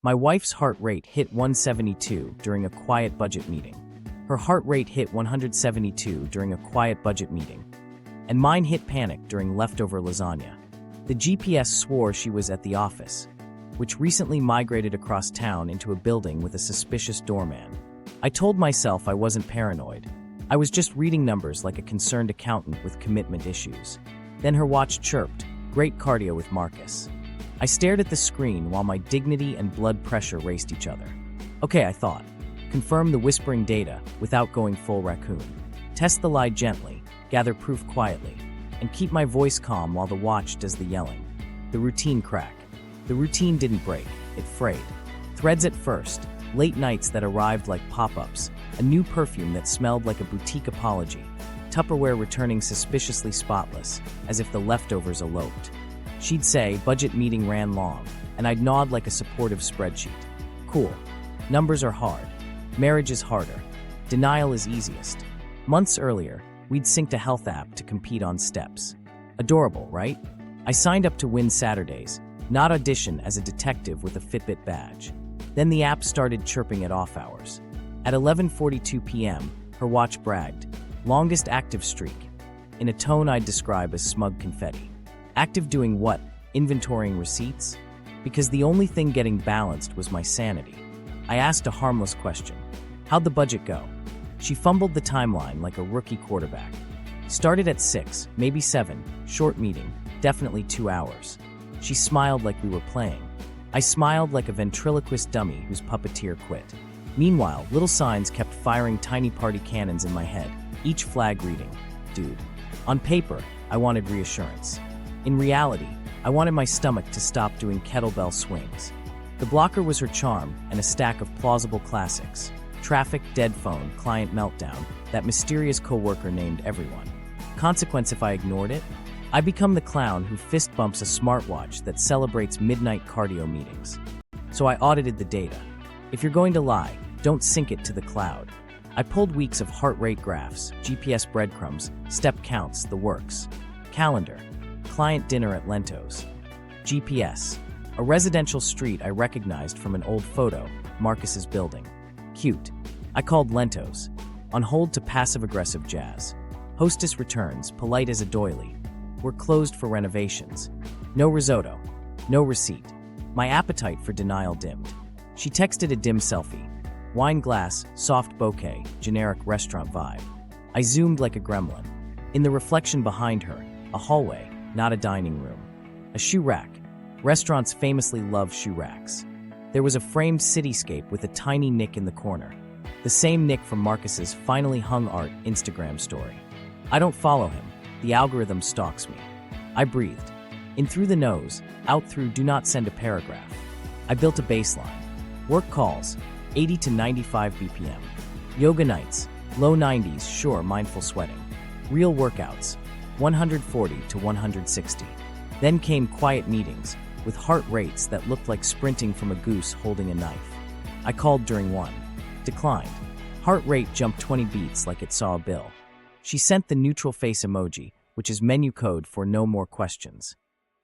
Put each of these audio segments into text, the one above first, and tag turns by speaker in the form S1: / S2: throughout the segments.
S1: My wife's heart rate hit 172 during a quiet budget meeting. Her heart rate hit 172 during a quiet budget meeting. And mine hit panic during leftover lasagna. The GPS swore she was at the office, which recently migrated across town into a building with a suspicious doorman. I told myself I wasn't paranoid. I was just reading numbers like a concerned accountant with commitment issues. Then her watch chirped, "Great cardio with Marcus." I stared at the screen while my dignity and blood pressure raced each other. Okay, I thought. Confirm the whispering data without going full raccoon. Test the lie gently, gather proof quietly, and keep my voice calm while the watch does the yelling. The routine crack. The routine didn't break, it frayed. Threads at first, late nights that arrived like pop-ups, a new perfume that smelled like a boutique apology, Tupperware returning suspiciously spotless, as if the leftovers eloped. She'd say, budget meeting ran long, and I'd nod like a supportive spreadsheet. Cool. Numbers are hard. Marriage is harder. Denial is easiest. Months earlier, we'd synced a health app to compete on steps. Adorable, right? I signed up to win Saturdays, not audition as a detective with a Fitbit badge. Then the app started chirping at off hours. At 11:42 p.m., her watch bragged, "Longest active streak," in a tone I'd describe as smug confetti. Active doing what? Inventorying receipts? Because the only thing getting balanced was my sanity. I asked a harmless question. How'd the budget go? She fumbled the timeline like a rookie quarterback. Started at 6, maybe 7, short meeting, definitely 2 hours. She smiled like we were playing. I smiled like a ventriloquist dummy whose puppeteer quit. Meanwhile, little signs kept firing tiny party cannons in my head, each flag reading, "Dude." On paper, I wanted reassurance. In reality, I wanted my stomach to stop doing kettlebell swings. The blocker was her charm and a stack of plausible classics. Traffic, dead phone, client meltdown, that mysterious coworker named everyone. Consequence if I ignored it? I become the clown who fist bumps a smartwatch that celebrates midnight cardio meetings. So I audited the data. If you're going to lie, don't sync it to the cloud. I pulled weeks of heart rate graphs, GPS breadcrumbs, step counts, the works. Calendar. Client dinner at Lento's. GPS. A residential street I recognized from an old photo, Marcus's building. Cute. I called Lento's. On hold to passive-aggressive jazz. Hostess returns, polite as a doily. We're closed for renovations. No risotto. No receipt. My appetite for denial dimmed. She texted a dim selfie. Wine glass, soft bouquet, generic restaurant vibe. I zoomed like a gremlin. In the reflection behind her, a hallway, not a dining room. A shoe rack. Restaurants famously love shoe racks. There was a framed cityscape with a tiny nick in the corner. The same nick from Marcus's finally hung art Instagram story. I don't follow him. The algorithm stalks me. I breathed. In through the nose, out through do not send a paragraph. I built a baseline. Work calls, 80 to 95 BPM. Yoga nights, low 90s, sure, mindful sweating. Real workouts, 140 to 160. Then came quiet meetings, with heart rates that looked like sprinting from a goose holding a knife. I called during one. Declined. Heart rate jumped 20 beats like it saw a bill. She sent the neutral face emoji, which is menu code for no more questions.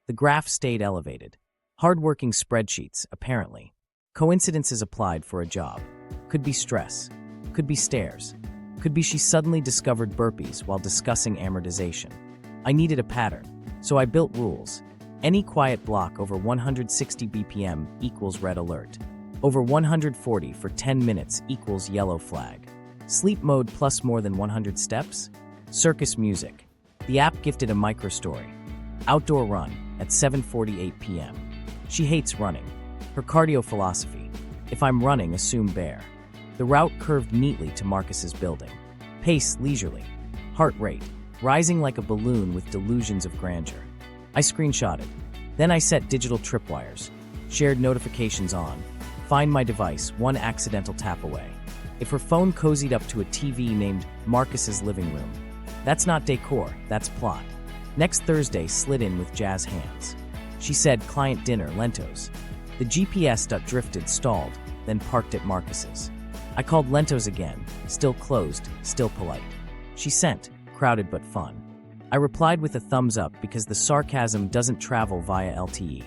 S1: The graph stayed elevated. Hardworking spreadsheets, apparently. Coincidences applied for a job. Could be stress. Could be stares. Could be she suddenly discovered burpees while discussing amortization. I needed a pattern, so I built rules. Any quiet block over 160 BPM equals red alert. Over 140 for 10 minutes equals yellow flag. Sleep mode plus more than 100 steps? Circus music. The app gifted a micro-story. Outdoor run at 7:48 p.m. She hates running. Her cardio philosophy. If I'm running, assume bear. The route curved neatly to Marcus's building. Pace leisurely. Heart rate. Rising like a balloon with delusions of grandeur. I screenshotted. Then I set digital tripwires. Shared notifications on. Find my device, one accidental tap away. If her phone cozied up to a TV named Marcus's living room. That's not decor, that's plot. Next Thursday slid in with jazz hands. She said client dinner, Lento's. The GPS drifted, stalled, then parked at Marcus's. I called Lento's again, still closed, still polite. She sent, crowded but fun. I replied with a thumbs up because the sarcasm doesn't travel via LTE.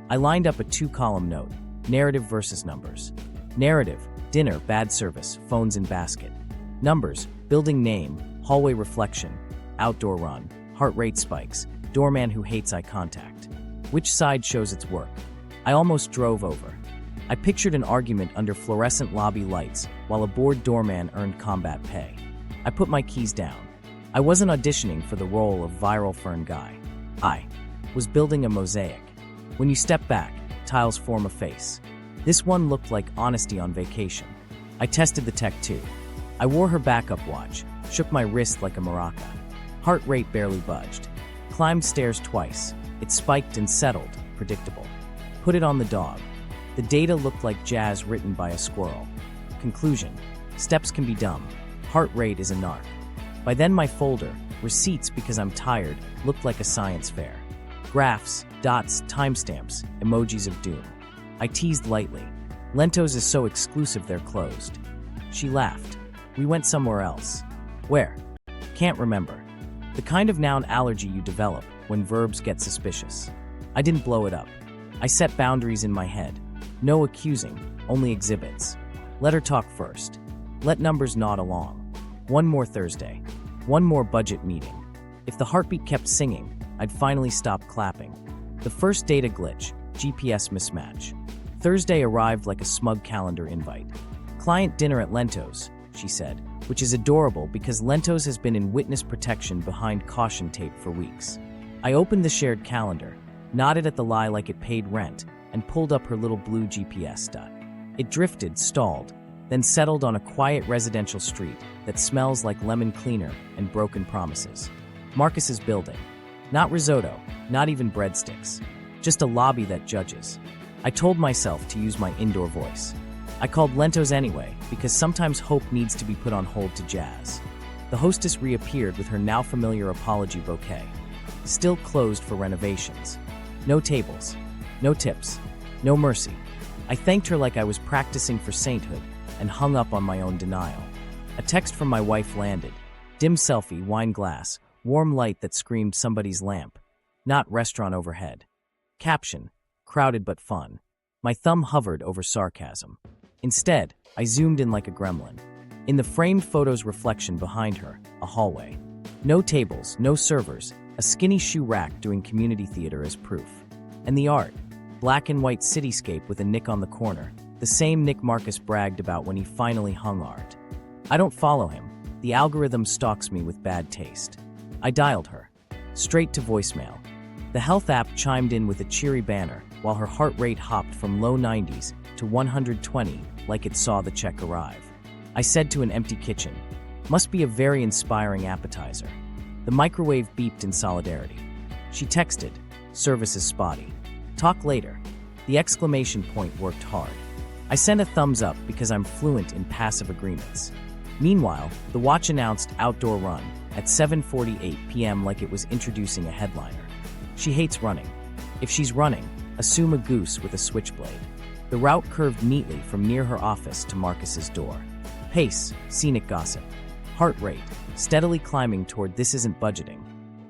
S1: I lined up a 2-column note. Narrative versus numbers. Narrative, dinner, bad service, phones in basket. Numbers, building name, hallway reflection, outdoor run, heart rate spikes, doorman who hates eye contact. Which side shows its work? I almost drove over. I pictured an argument under fluorescent lobby lights while a bored doorman earned combat pay. I put my keys down. I wasn't auditioning for the role of viral fern guy. I was building a mosaic. When you step back, tiles form a face. This one looked like honesty on vacation. I tested the tech too. I wore her backup watch, shook my wrist like a maraca. Heart rate barely budged. Climbed stairs twice. It spiked and settled, predictable. Put it on the dog. The data looked like jazz written by a squirrel. Conclusion: steps can be dumb. Heart rate is a narc. By then my folder, receipts because I'm tired, looked like a science fair. Graphs, dots, timestamps, emojis of doom. I teased lightly. Lentos is so exclusive they're closed. She laughed. We went somewhere else. Where? Can't remember. The kind of noun allergy you develop when verbs get suspicious. I didn't blow it up. I set boundaries in my head. No accusing, only exhibits. Let her talk first. Let numbers nod along. One more Thursday. One more budget meeting. If the heartbeat kept singing, I'd finally stop clapping. The first data glitch, GPS mismatch. Thursday arrived like a smug calendar invite. Client dinner at Lentos, she said, which is adorable because Lentos has been in witness protection behind caution tape for weeks. I opened the shared calendar, nodded at the lie like it paid rent, and pulled up her little blue GPS dot. It drifted, stalled, then settled on a quiet residential street that smells like lemon cleaner and broken promises. Marcus's building. Not risotto, not even breadsticks. Just a lobby that judges. I told myself to use my indoor voice. I called Lentos anyway, because sometimes hope needs to be put on hold to jazz. The hostess reappeared with her now familiar apology bouquet. Still closed for renovations. No tables. No tips. No mercy. I thanked her like I was practicing for sainthood and hung up on my own denial. A text from my wife landed. Dim selfie, wine glass, warm light that screamed somebody's lamp. Not restaurant overhead. Caption: crowded but fun. My thumb hovered over sarcasm. Instead, I zoomed in like a gremlin. In the framed photo's reflection behind her, a hallway. No tables, no servers, a skinny shoe rack doing community theater as proof. And the art, black and white cityscape with a Nick on the corner, the same Nick Marcus bragged about when he finally hung art. I don't follow him. The algorithm stalks me with bad taste. I dialed her. Straight to voicemail. The health app chimed in with a cheery banner, while her heart rate hopped from low 90s to 120 like it saw the check arrive. I said to an empty kitchen, "Must be a very inspiring appetizer." The microwave beeped in solidarity. She texted, "Service is spotty. Talk later." The exclamation point worked hard. I sent a thumbs up because I'm fluent in passive agreements. Meanwhile, the watch announced outdoor run at 7:48 p.m. like it was introducing a headliner. She hates running. If she's running, assume a goose with a switchblade. The route curved neatly from near her office to Marcus's door. Pace, scenic gossip. Heart rate, steadily climbing toward this isn't budgeting.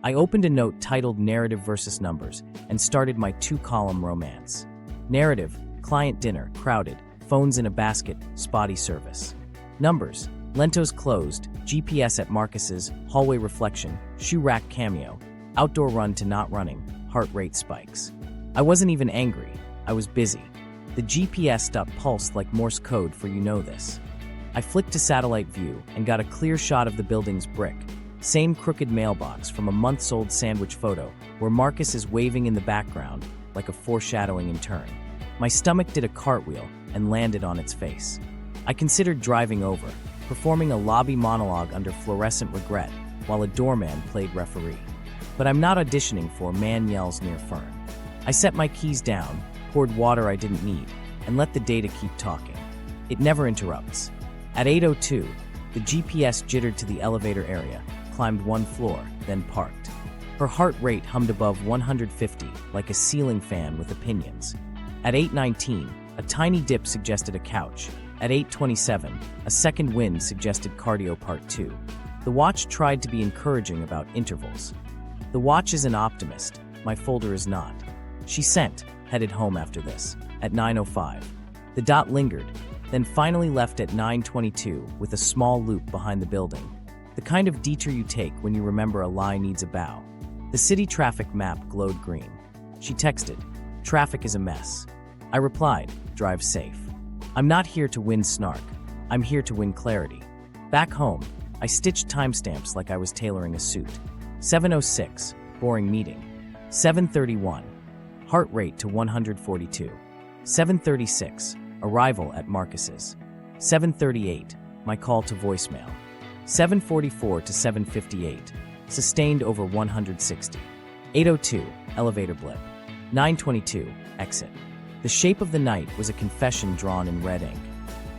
S1: I opened a note titled Narrative versus Numbers and started my 2-column romance. Narrative, client dinner, crowded, phones in a basket, spotty service. Numbers, Lentos closed, GPS at Marcus's, hallway reflection, shoe rack cameo, outdoor run to not running, heart rate spikes. I wasn't even angry. I was busy. The GPS dot pulsed like Morse code for you know this. I flicked to satellite view and got a clear shot of the building's brick. Same crooked mailbox from a months-old sandwich photo where Marcus is waving in the background like a foreshadowing in turn. My stomach did a cartwheel and landed on its face. I considered driving over, performing a lobby monologue under fluorescent regret while a doorman played referee. But I'm not auditioning for Man Yells Near Fern. I set my keys down, poured water I didn't need, and let the data keep talking. It never interrupts. At 8:02, the GPS jittered to the elevator area, climbed one floor, then parked. Her heart rate hummed above 150 like a ceiling fan with opinions. At 8:19, a tiny dip suggested a couch. At 8:27, a second wind suggested cardio part 2. The watch tried to be encouraging about intervals. The watch is an optimist. My folder is not. She sent, headed home after this. at 9:05. The dot lingered, then finally left at 9:22 with a small loop behind the building. The kind of detour you take when you remember a lie needs a bow. The city traffic map glowed green. She texted, "Traffic is a mess." I replied, "Drive safe." I'm not here to win snark. I'm here to win clarity. Back home, I stitched timestamps like I was tailoring a suit. 7:06, boring meeting. 7:31, heart rate to 142. 7:36, arrival at Marcus's. 7:38, my call to voicemail. 7:44 to 7:58, sustained over 160. 8:02, elevator blip. 9:22, exit. The shape of the night was a confession drawn in red ink.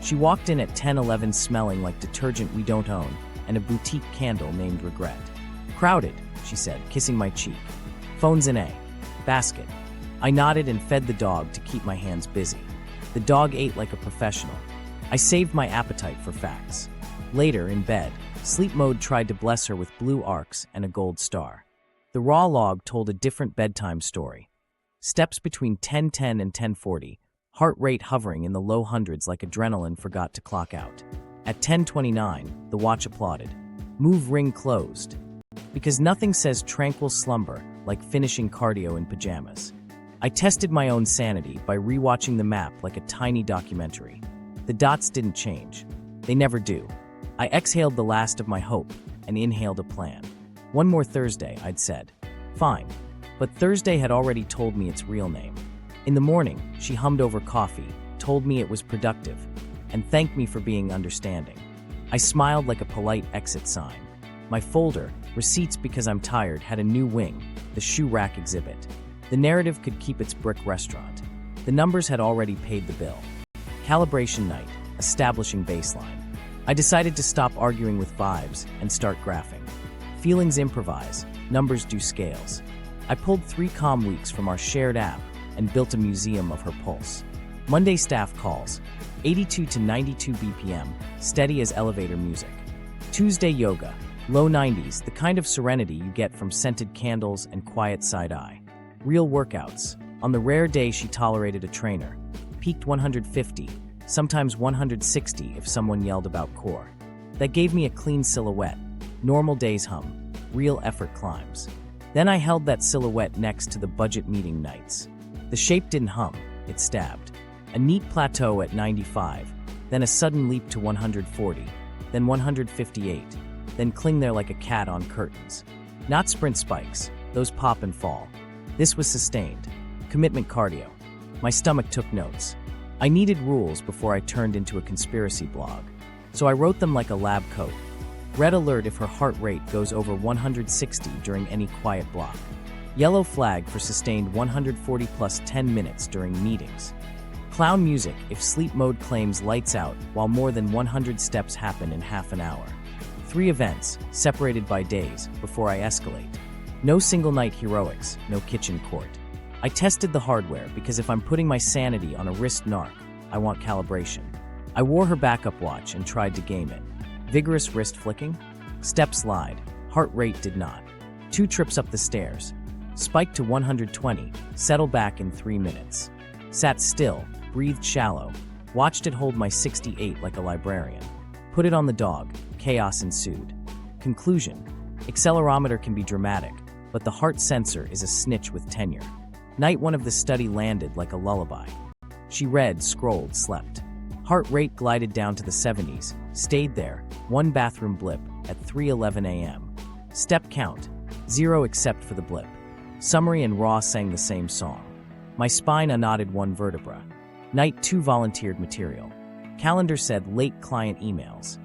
S1: She walked in at 10:11 smelling like detergent we don't own and a boutique candle named Regret. "Crowded," she said, kissing my cheek. "Phone's in a basket." I nodded and fed the dog to keep my hands busy. The dog ate like a professional. I saved my appetite for facts. Later, in bed, sleep mode tried to bless her with blue arcs and a gold star. The raw log told a different bedtime story. Steps between 10:10 and 10:40, heart rate hovering in the low hundreds like adrenaline forgot to clock out. At 10:29, the watch applauded. Move ring closed. Because nothing says tranquil slumber like finishing cardio in pajamas. I tested my own sanity by rewatching the map like a tiny documentary. The dots didn't change. They never do. I exhaled the last of my hope and inhaled a plan. One more Thursday, I'd said. Fine. But Thursday had already told me its real name. In the morning, she hummed over coffee, told me it was productive, and thanked me for being understanding. I smiled like a polite exit sign. My folder, Receipts Because I'm Tired, had a new wing, the shoe rack exhibit. The narrative could keep its brick restaurant. The numbers had already paid the bill. Calibration night, establishing baseline. I decided to stop arguing with vibes and start graphing. Feelings improvise, numbers do scales. I pulled 3 calm weeks from our shared app and built a museum of her pulse. Monday staff calls, 82 to 92 BPM, steady as elevator music. Tuesday yoga, low 90s, the kind of serenity you get from scented candles and quiet side eye. Real workouts. On the rare day she tolerated a trainer. Peaked 150, sometimes 160 if someone yelled about core. That gave me a clean silhouette. Normal days hum. Real effort climbs. Then I held that silhouette next to the budget meeting nights. The shape didn't hum, it stabbed. A neat plateau at 95, then a sudden leap to 140, then 158, then cling there like a cat on curtains. Not sprint spikes, those pop and fall. This was sustained. Commitment cardio. My stomach took notes. I needed rules before I turned into a conspiracy blog. So I wrote them like a lab coat. Red alert if her heart rate goes over 160 during any quiet block. Yellow flag for sustained 140 plus 10 minutes during meetings. Clown music if sleep mode claims lights out while more than 100 steps happen in half an hour. 3 events, separated by days, before I escalate. No single night heroics, no kitchen court. I tested the hardware because if I'm putting my sanity on a wrist narc, I want calibration. I wore her backup watch and tried to game it. Vigorous wrist flicking? Steps lied, heart rate did not. 2 trips up the stairs. Spiked to 120, settled back in 3 minutes. Sat still, breathed shallow, watched it hold my 68 like a librarian. Put it on the dog, chaos ensued. Conclusion: accelerometer can be dramatic, but the heart sensor is a snitch with tenure. Night 1 of the study landed like a lullaby. She read, scrolled, slept. Heart rate glided down to the 70s, stayed there, 1 bathroom blip, at 3:11 a.m. Step count, 0 except for the blip. Summary and Raw sang the same song. My spine unknotted 1 vertebra. Night 2 volunteered material. Calendar said late client emails.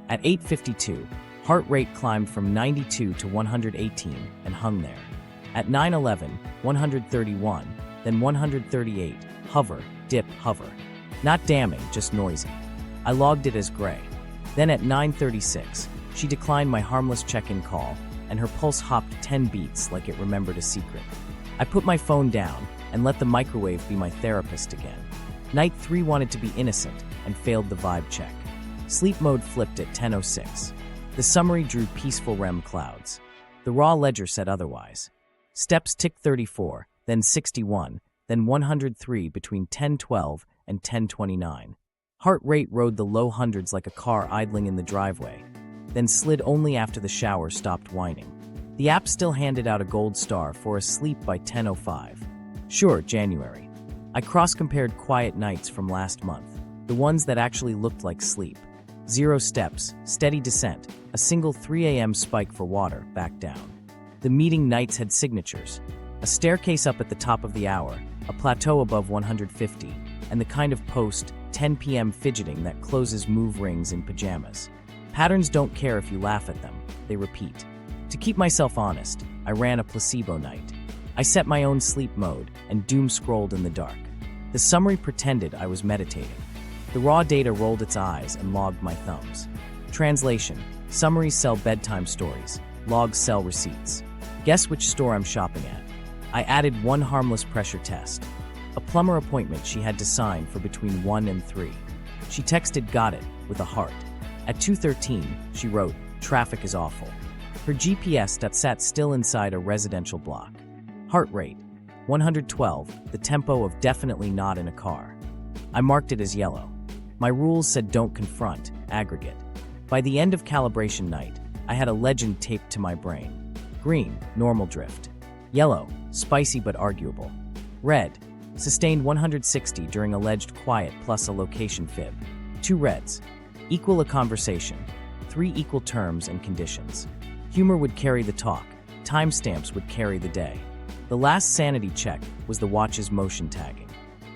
S1: At 8:52, heart rate climbed from 92 to 118 and hung there. At 9:11, 131, then 138, hover, dip, hover. Not damning, just noisy. I logged it as gray. Then at 9:36, she declined my harmless check-in call, and her pulse hopped 10 beats like it remembered a secret. I put my phone down and let the microwave be my therapist again. Night 3 wanted to be innocent and failed the vibe check. Sleep mode flipped at 10:06. The summary drew peaceful REM clouds. The raw ledger said otherwise. Steps ticked 34, then 61, then 103 between 10:12 and 10:29. Heart rate rode the low hundreds like a car idling in the driveway, then slid only after the shower stopped whining. The app still handed out a gold star for asleep by 10:05. Sure, January. I cross-compared quiet nights from last month, the ones that actually looked like sleep. 0 steps, steady descent, a single 3 a.m. spike for water, back down. The meeting nights had signatures. A staircase up at the top of the hour, a plateau above 150, and the kind of post-10 p.m. fidgeting that closes move rings in pajamas. Patterns don't care if you laugh at them, they repeat. To keep myself honest, I ran a placebo night. I set my own sleep mode and doom-scrolled in the dark. The summary pretended I was meditating. The raw data rolled its eyes and logged my thumbs. Translation: summaries sell bedtime stories, logs sell receipts. Guess which store I'm shopping at? I added one harmless pressure test. A plumber appointment she had to sign for between 1 and 3. She texted "got it" with a heart. At 2:13, she wrote, "Traffic is awful." Her GPS sat still inside a residential block. Heart rate: 112, the tempo of definitely not in a car. I marked it as yellow. My rules said don't confront, aggregate. By the end of calibration night, I had a legend taped to my brain. Green, normal drift. Yellow, spicy but arguable. Red, sustained 160 during alleged quiet plus a location fib. 2 reds, equal a conversation. 3 equal terms and conditions. Humor would carry the talk, timestamps would carry the day. The last sanity check was the watch's motion tagging.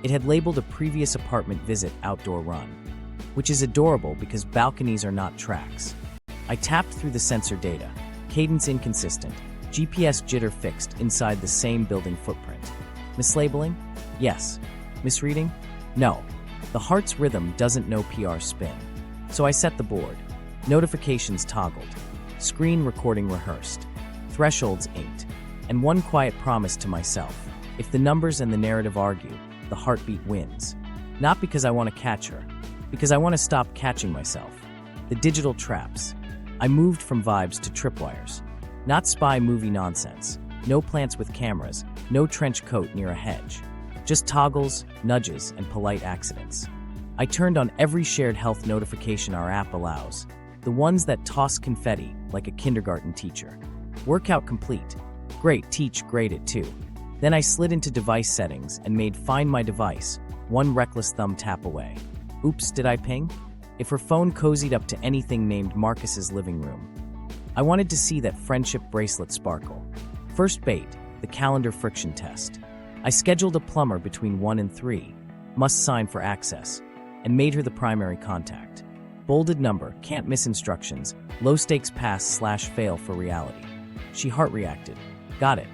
S1: It had labeled a previous apartment visit outdoor run, which is adorable because balconies are not tracks. I tapped through the sensor data, cadence inconsistent, GPS jitter fixed inside the same building footprint. Mislabeling? Yes. Misreading? No. The heart's rhythm doesn't know PR spin. So I set the board. Notifications toggled. Screen recording rehearsed. Thresholds inked. And one quiet promise to myself: if the numbers and the narrative argue, the heartbeat wins. Not because I want to catch her, because I want to stop catching myself. The digital traps. I moved from vibes to tripwires. Not spy movie nonsense. No plants with cameras, no trench coat near a hedge. Just toggles, nudges, and polite accidents. I turned on every shared health notification our app allows, the ones that toss confetti like a kindergarten teacher. Workout complete. Great, teach, grade it too. Then I slid into device settings and made Find My Device, one reckless thumb tap away. Oops, did I ping? If her phone cozied up to anything named Marcus's living room. I wanted to see that friendship bracelet sparkle. First bait, the calendar friction test. I scheduled a plumber between 1 and 3, must sign for access, and made her the primary contact. Bolded number, can't miss instructions, low stakes pass/fail for reality. She heart reacted. Got it.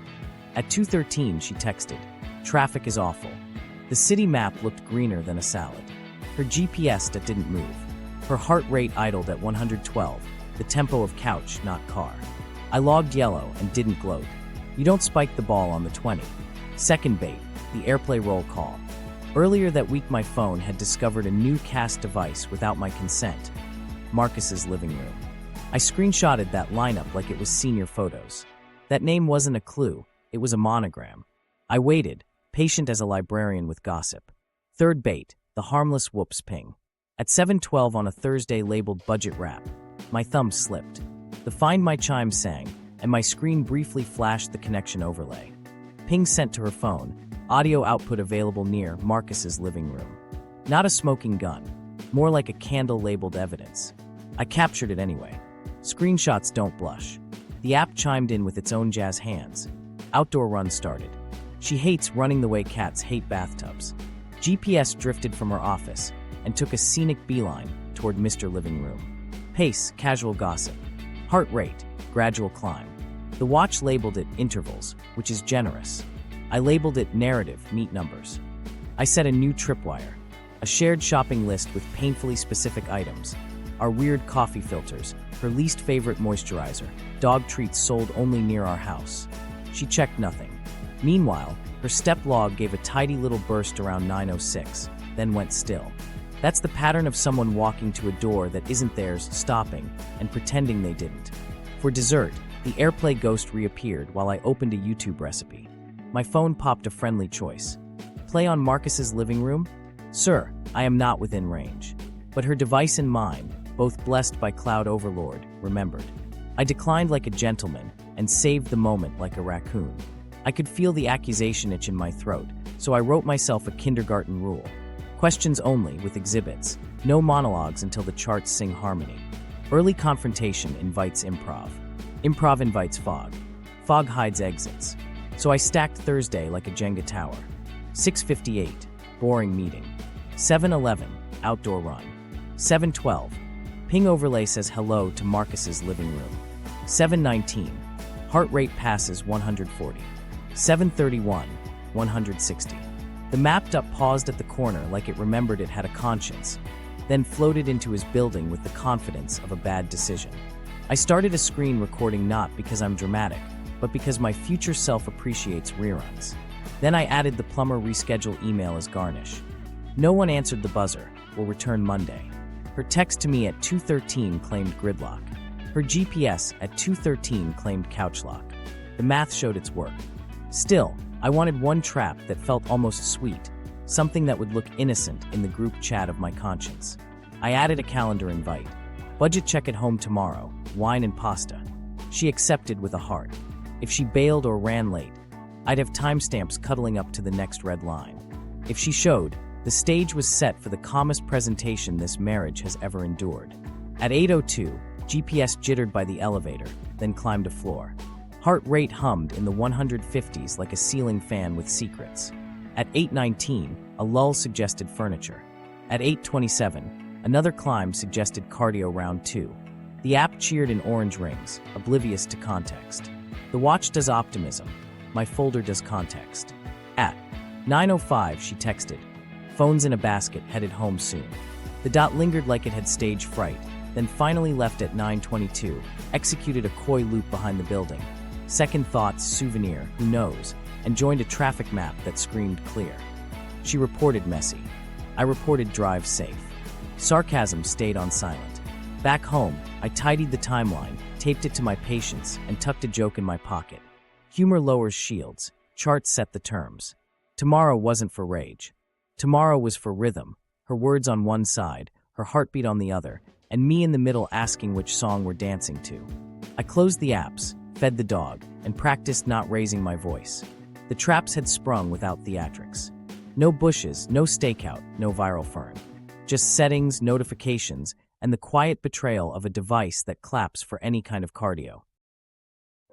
S1: At 2:13, she texted, "Traffic is awful." The city map looked greener than a salad. Her GPS that didn't move. Her heart rate idled at 112, the tempo of couch, not car. I logged yellow and didn't gloat. You don't spike the ball on the 20. Second bait, the AirPlay roll call. Earlier that week my phone had discovered a new cast device without my consent. Marcus's living room. I screenshotted that lineup like it was senior photos. That name wasn't a clue, it was a monogram. I waited, patient as a librarian with gossip. Third bait, the harmless whoops ping. At 7:12 on a Thursday labeled budget wrap, my thumb slipped. The Find My chime sang, and my screen briefly flashed the connection overlay. Ping sent to her phone, audio output available near Marcus's living room. Not a smoking gun, more like a candle labeled evidence. I captured it anyway. Screenshots don't blush. The app chimed in with its own jazz hands. Outdoor run started. She hates running the way cats hate bathtubs. GPS drifted from her office and took a scenic beeline toward Mr. Living Room. Pace, casual gossip. Heart rate, gradual climb. The watch labeled it intervals, which is generous. I labeled it narrative, meet numbers. I set a new tripwire, a shared shopping list with painfully specific items. Our weird coffee filters, her least favorite moisturizer, dog treats sold only near our house. She checked nothing. Meanwhile, her step log gave a tidy little burst around 9:06, then went still. That's the pattern of someone walking to a door that isn't theirs, stopping, and pretending they didn't. For dessert, the AirPlay ghost reappeared while I opened a YouTube recipe. My phone popped a friendly choice. Play on Marcus's living room? Sir, I am not within range. But her device and mine, both blessed by Cloud Overlord, remembered. I declined like a gentleman and saved the moment like a raccoon. I could feel the accusation itch in my throat, so I wrote myself a kindergarten rule. Questions only with exhibits, no monologues until the charts sing harmony. Early confrontation invites improv. Improv invites fog. Fog hides exits. So I stacked Thursday like a Jenga tower. 6:58, boring meeting. 7:11, outdoor run. 7:12, ping overlay says hello to Marcus's living room. 7:19, heart rate passes 140. 7:31, 160. The mapped-up paused at the corner like it remembered it had a conscience, then floated into his building with the confidence of a bad decision. I started a screen recording not because I'm dramatic, but because my future self appreciates reruns. Then I added the plumber reschedule email as garnish. No one answered the buzzer. Will return Monday. Her text to me at 2:13 claimed gridlock. Her GPS at 2:13 claimed couch lock. The math showed its work. Still, I wanted one trap that felt almost sweet, something that would look innocent in the group chat of my conscience. I added a calendar invite. Budget check at home tomorrow, wine and pasta. She accepted with a heart. If she bailed or ran late, I'd have timestamps cuddling up to the next red line. If she showed, the stage was set for the calmest presentation this marriage has ever endured. At 8:02, GPS jittered by the elevator, then climbed a floor. Heart rate hummed in the 150s like a ceiling fan with secrets. At 8:19, a lull suggested furniture. At 8:27, another climb suggested cardio round 2. The app cheered in orange rings, oblivious to context. The watch does optimism. My folder does context. At 9:05, she texted, phones in a basket, headed home soon. The dot lingered like it had stage fright, then finally left at 9:22, executed a coy loop behind the building. Second thoughts, souvenir, who knows, and joined a traffic map that screamed clear. She reported messy. I reported drive safe. Sarcasm stayed on silent. Back home, I tidied the timeline, taped it to my patience, and tucked a joke in my pocket. Humor lowers shields. Charts set the terms. Tomorrow wasn't for rage. Tomorrow was for rhythm, her words on one side, her heartbeat on the other, and me in the middle asking which song we're dancing to. I closed the apps, fed the dog, and practiced not raising my voice. The traps had sprung without theatrics. No bushes, no stakeout, no viral fern. Just settings, notifications, and the quiet betrayal of a device that claps for any kind of cardio.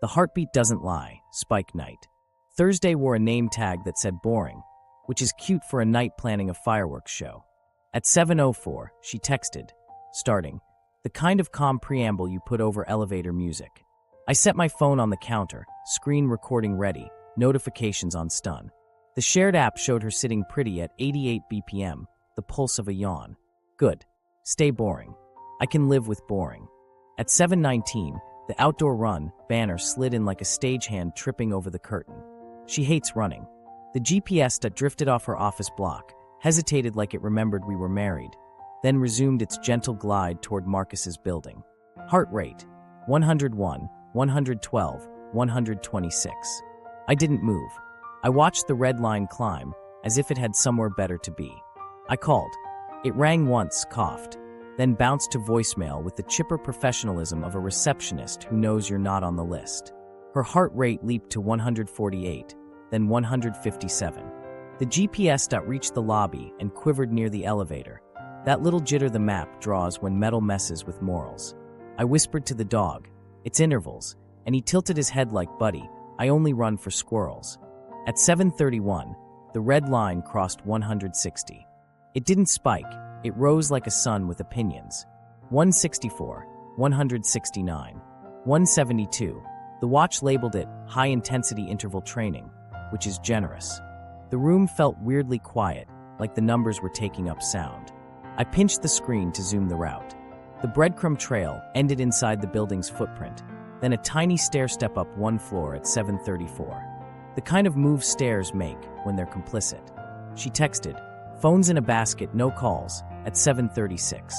S1: The heartbeat doesn't lie, Spike Night. Thursday wore a name tag that said boring, which is cute for a night planning a fireworks show. At 7:04, she texted, starting, the kind of calm preamble you put over elevator music. I set my phone on the counter, screen recording ready, notifications on stun. The shared app showed her sitting pretty at 88 BPM, the pulse of a yawn. Good. Stay boring. I can live with boring. At 7:19, the outdoor run banner slid in like a stagehand tripping over the curtain. She hates running. The GPS that drifted off her office block hesitated like it remembered we were married, then resumed its gentle glide toward Marcus's building. Heart rate, 101, 112, 126. I didn't move. I watched the red line climb, as if it had somewhere better to be. I called. It rang once, coughed, then bounced to voicemail with the chipper professionalism of a receptionist who knows you're not on the list. Her heart rate leaped to 148, then 157. The GPS dot reached the lobby and quivered near the elevator. That little jitter the map draws when metal messes with morals. I whispered to the dog, it's intervals, and he tilted his head like, buddy, I only run for squirrels. At 7:31, the red line crossed 160. It didn't spike, it rose like a sun with opinions. 164, 169, 172. The watch labeled it high-intensity interval training, which is generous. The room felt weirdly quiet, like the numbers were taking up sound. I pinched the screen to zoom the route. The breadcrumb trail ended inside the building's footprint, then a tiny stair step up one floor at 7:34. The kind of move stairs make when they're complicit. She texted, phones in a basket, no calls, at 7:36.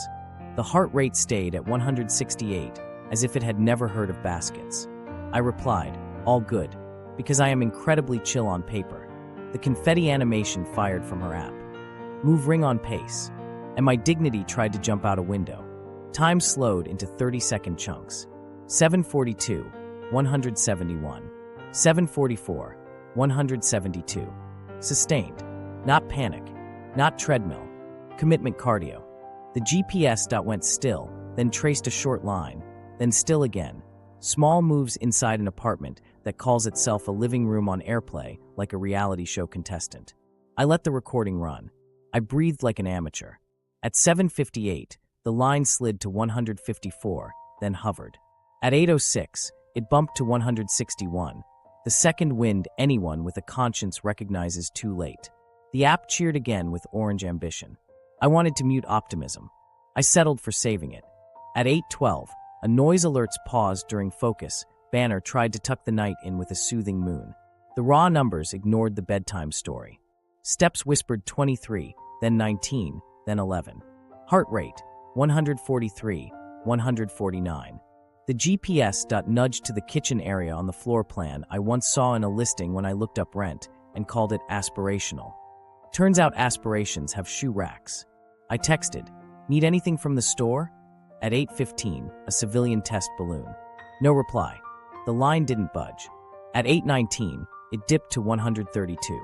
S1: The heart rate stayed at 168, as if it had never heard of baskets. I replied, all good, because I am incredibly chill on paper. the confetti animation fired from her app. Move ring on pace. And my dignity tried to jump out a window. Time slowed into 30-second chunks. 7:42, 171. 7:44, 172. Sustained. Not panic. Not treadmill. Commitment cardio. The GPS dot went still, then traced a short line, then still again. Small moves inside an apartment that calls itself a living room on AirPlay like a reality show contestant. I let the recording run. I breathed like an amateur. At 7:58, the line slid to 154, then hovered. At 8:06, it bumped to 161, the second wind anyone with a conscience recognizes too late. The app cheered again with orange ambition. I wanted to mute optimism. I settled for saving it. At 8:12, a noise alerts paused during focus. Banner tried to tuck the night in with a soothing moon. The raw numbers ignored the bedtime story. Steps whispered 23, then 19, then 11. Heart rate, 143, 149. The GPS dot nudged to the kitchen area on the floor plan I once saw in a listing when I looked up rent and called it aspirational. Turns out aspirations have shoe racks. I texted, "Need anything from the store?" At 8:15, a civilian test balloon. No reply. The line didn't budge. At 8:19, it dipped to 132.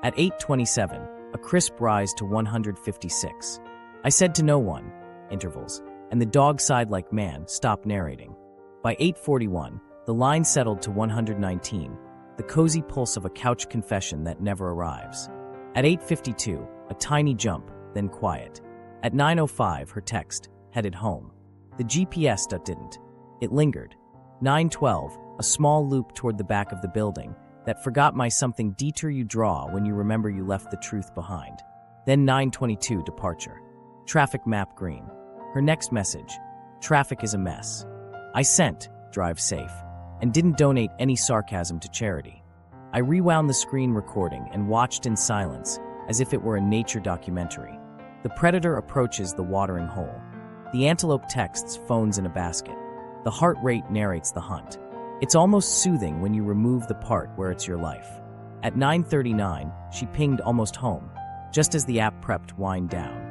S1: At 8:27, a crisp rise to 156. I said to no one, intervals, and the dog sighed like man, stopped narrating. By 8:41, the line settled to 119, the cozy pulse of a couch confession that never arrives. At 8:52, a tiny jump, then quiet. At 9:05, her text, headed home. The GPS didn't. It lingered. 9:12, a small loop toward the back of the building that forgot my something detour you draw when you remember you left the truth behind. Then 9:22, departure. Traffic map green. Her next message, traffic is a mess. I sent, drive safe, and didn't donate any sarcasm to charity. I rewound the screen recording and watched in silence, as if it were a nature documentary. The predator approaches the watering hole. The antelope texts phones in a basket. The heart rate narrates the hunt. It's almost soothing when you remove the part where it's your life. At 9:39, she pinged almost home, just as the app prepped wind down.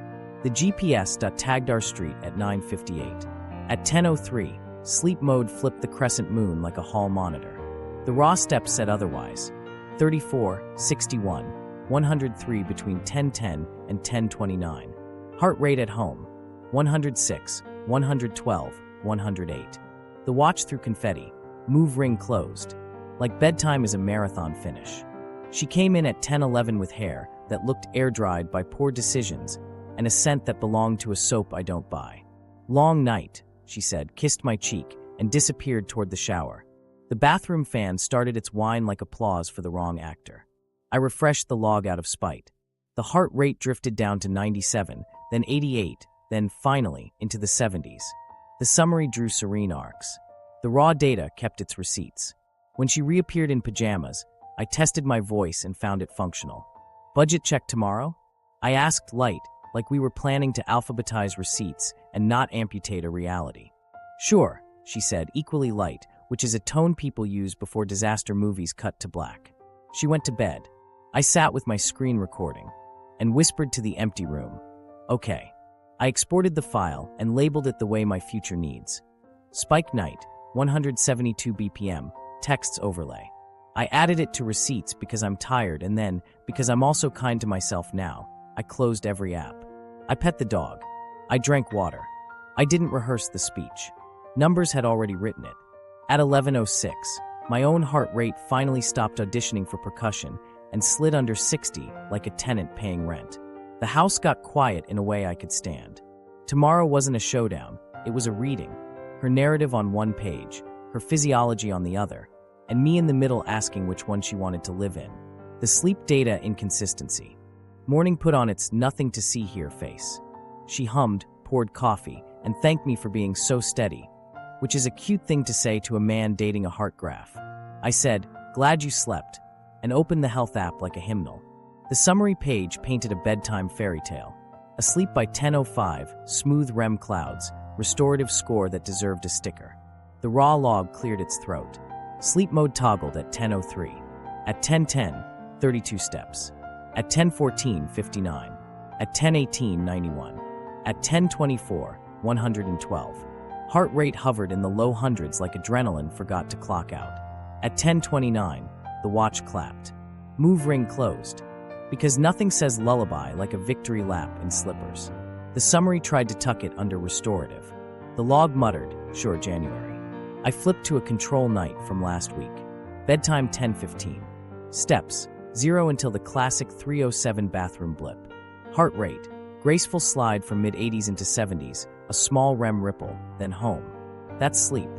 S1: The GPS tagged our street at 9:58. At 10:03, sleep mode flipped the crescent moon like a hall monitor. The raw steps said otherwise. 34, 61, 103 between 10:10 and 10:29. Heart rate at home, 106, 112, 108. The watch through confetti. Move ring closed. Like bedtime is a marathon finish. She came in at 10:11 with hair that looked air-dried by poor decisions and a scent that belonged to a soap I don't buy. Long night, she said, kissed my cheek, and disappeared toward the shower. The bathroom fan started its whine like applause for the wrong actor. I refreshed the log out of spite. The heart rate drifted down to 97, then 88, then, finally, into the 70s. The summary drew serene arcs. The raw data kept its receipts. When she reappeared in pajamas, I tested my voice and found it functional. Budget check tomorrow? I asked light, like we were planning to alphabetize receipts and not amputate a reality. Sure, she said, equally light, which is a tone people use before disaster movies cut to black. She went to bed. I sat with my screen recording and whispered to the empty room. Okay. I exported the file and labeled it the way my future needs. Spike night, 172 BPM, texts overlay. I added it to receipts because I'm tired, and then, because I'm also kind to myself now, I closed every app. I pet the dog. I drank water. I didn't rehearse the speech. Numbers had already written it. At 11:06, my own heart rate finally stopped auditioning for percussion and slid under 60 like a tenant paying rent. The house got quiet in a way I could stand. Tomorrow wasn't a showdown, it was a reading. Her narrative on one page, her physiology on the other, and me in the middle asking which one she wanted to live in. The sleep data inconsistency. Morning put on its nothing to see here face. She hummed, poured coffee, and thanked me for being so steady, which is a cute thing to say to a man dating a heart graph. I said, glad you slept, and opened the health app like a hymnal. The summary page painted a bedtime fairy tale. Asleep by 10:05, smooth REM clouds, restorative score that deserved a sticker. The raw log cleared its throat. Sleep mode toggled at 10:03. At 10:10, 32 steps. At 10:14, 59. At 10:18, 91. At 10:24, 112. Heart rate hovered in the low hundreds like adrenaline forgot to clock out. At 10:29, the watch clapped. Move ring closed. Because nothing says lullaby like a victory lap in slippers. The summary tried to tuck it under restorative. The log muttered, sure, January. I flipped to a control night from last week. Bedtime 10:15. Steps, 0 until the classic 307 bathroom blip. Heart rate, graceful slide from mid-80s into 70s, a small REM ripple, then home. That's sleep.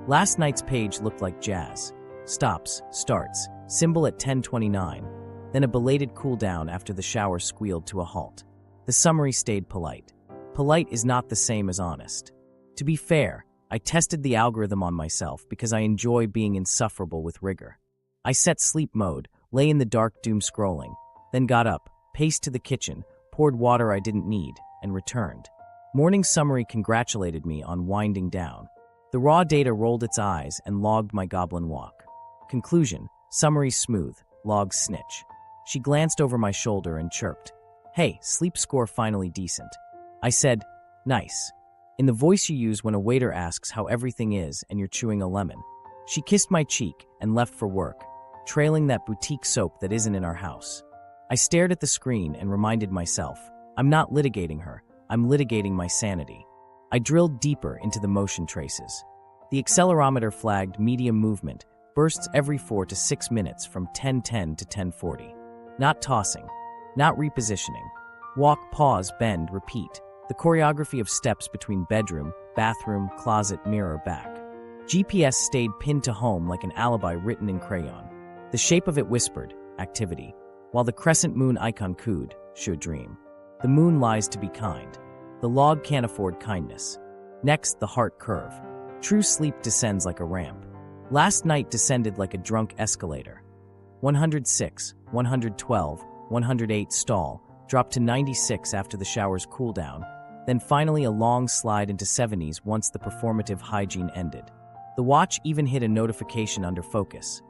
S1: Last night's page looked like jazz. Stops, starts, symbol at 10:29, then a belated cool down after the shower squealed to a halt. The summary stayed polite. Polite is not the same as honest. To be fair, I tested the algorithm on myself because I enjoy being insufferable with rigor. I set sleep mode, lay in the dark doom scrolling, then got up, paced to the kitchen, poured water I didn't need, and returned. Morning summary congratulated me on winding down. The raw data rolled its eyes and logged my goblin walk. Conclusion, summary smooth, log snitch. She glanced over my shoulder and chirped, "Hey, sleep score finally decent." I said, "Nice." In the voice you use when a waiter asks how everything is and you're chewing a lemon. She kissed my cheek and left for work, trailing that boutique soap that isn't in our house. I stared at the screen and reminded myself, I'm not litigating her, I'm litigating my sanity. I drilled deeper into the motion traces. The accelerometer flagged medium movement, bursts every 4 to 6 minutes from 10:10 to 10:40. Not tossing, not repositioning. Walk, pause, bend, repeat. The choreography of steps between bedroom, bathroom, closet, mirror, back. GPS stayed pinned to home like an alibi written in crayon. The shape of it whispered, activity, while the crescent moon icon cooed, should dream. The moon lies to be kind. The log can't afford kindness. Next, the heart curve. True sleep descends like a ramp. Last night descended like a drunk escalator. 106, 112, 108 stall, dropped to 96 after the shower's cool down, then finally a long slide into 70s once the performative hygiene ended. The watch even hit a notification under focus.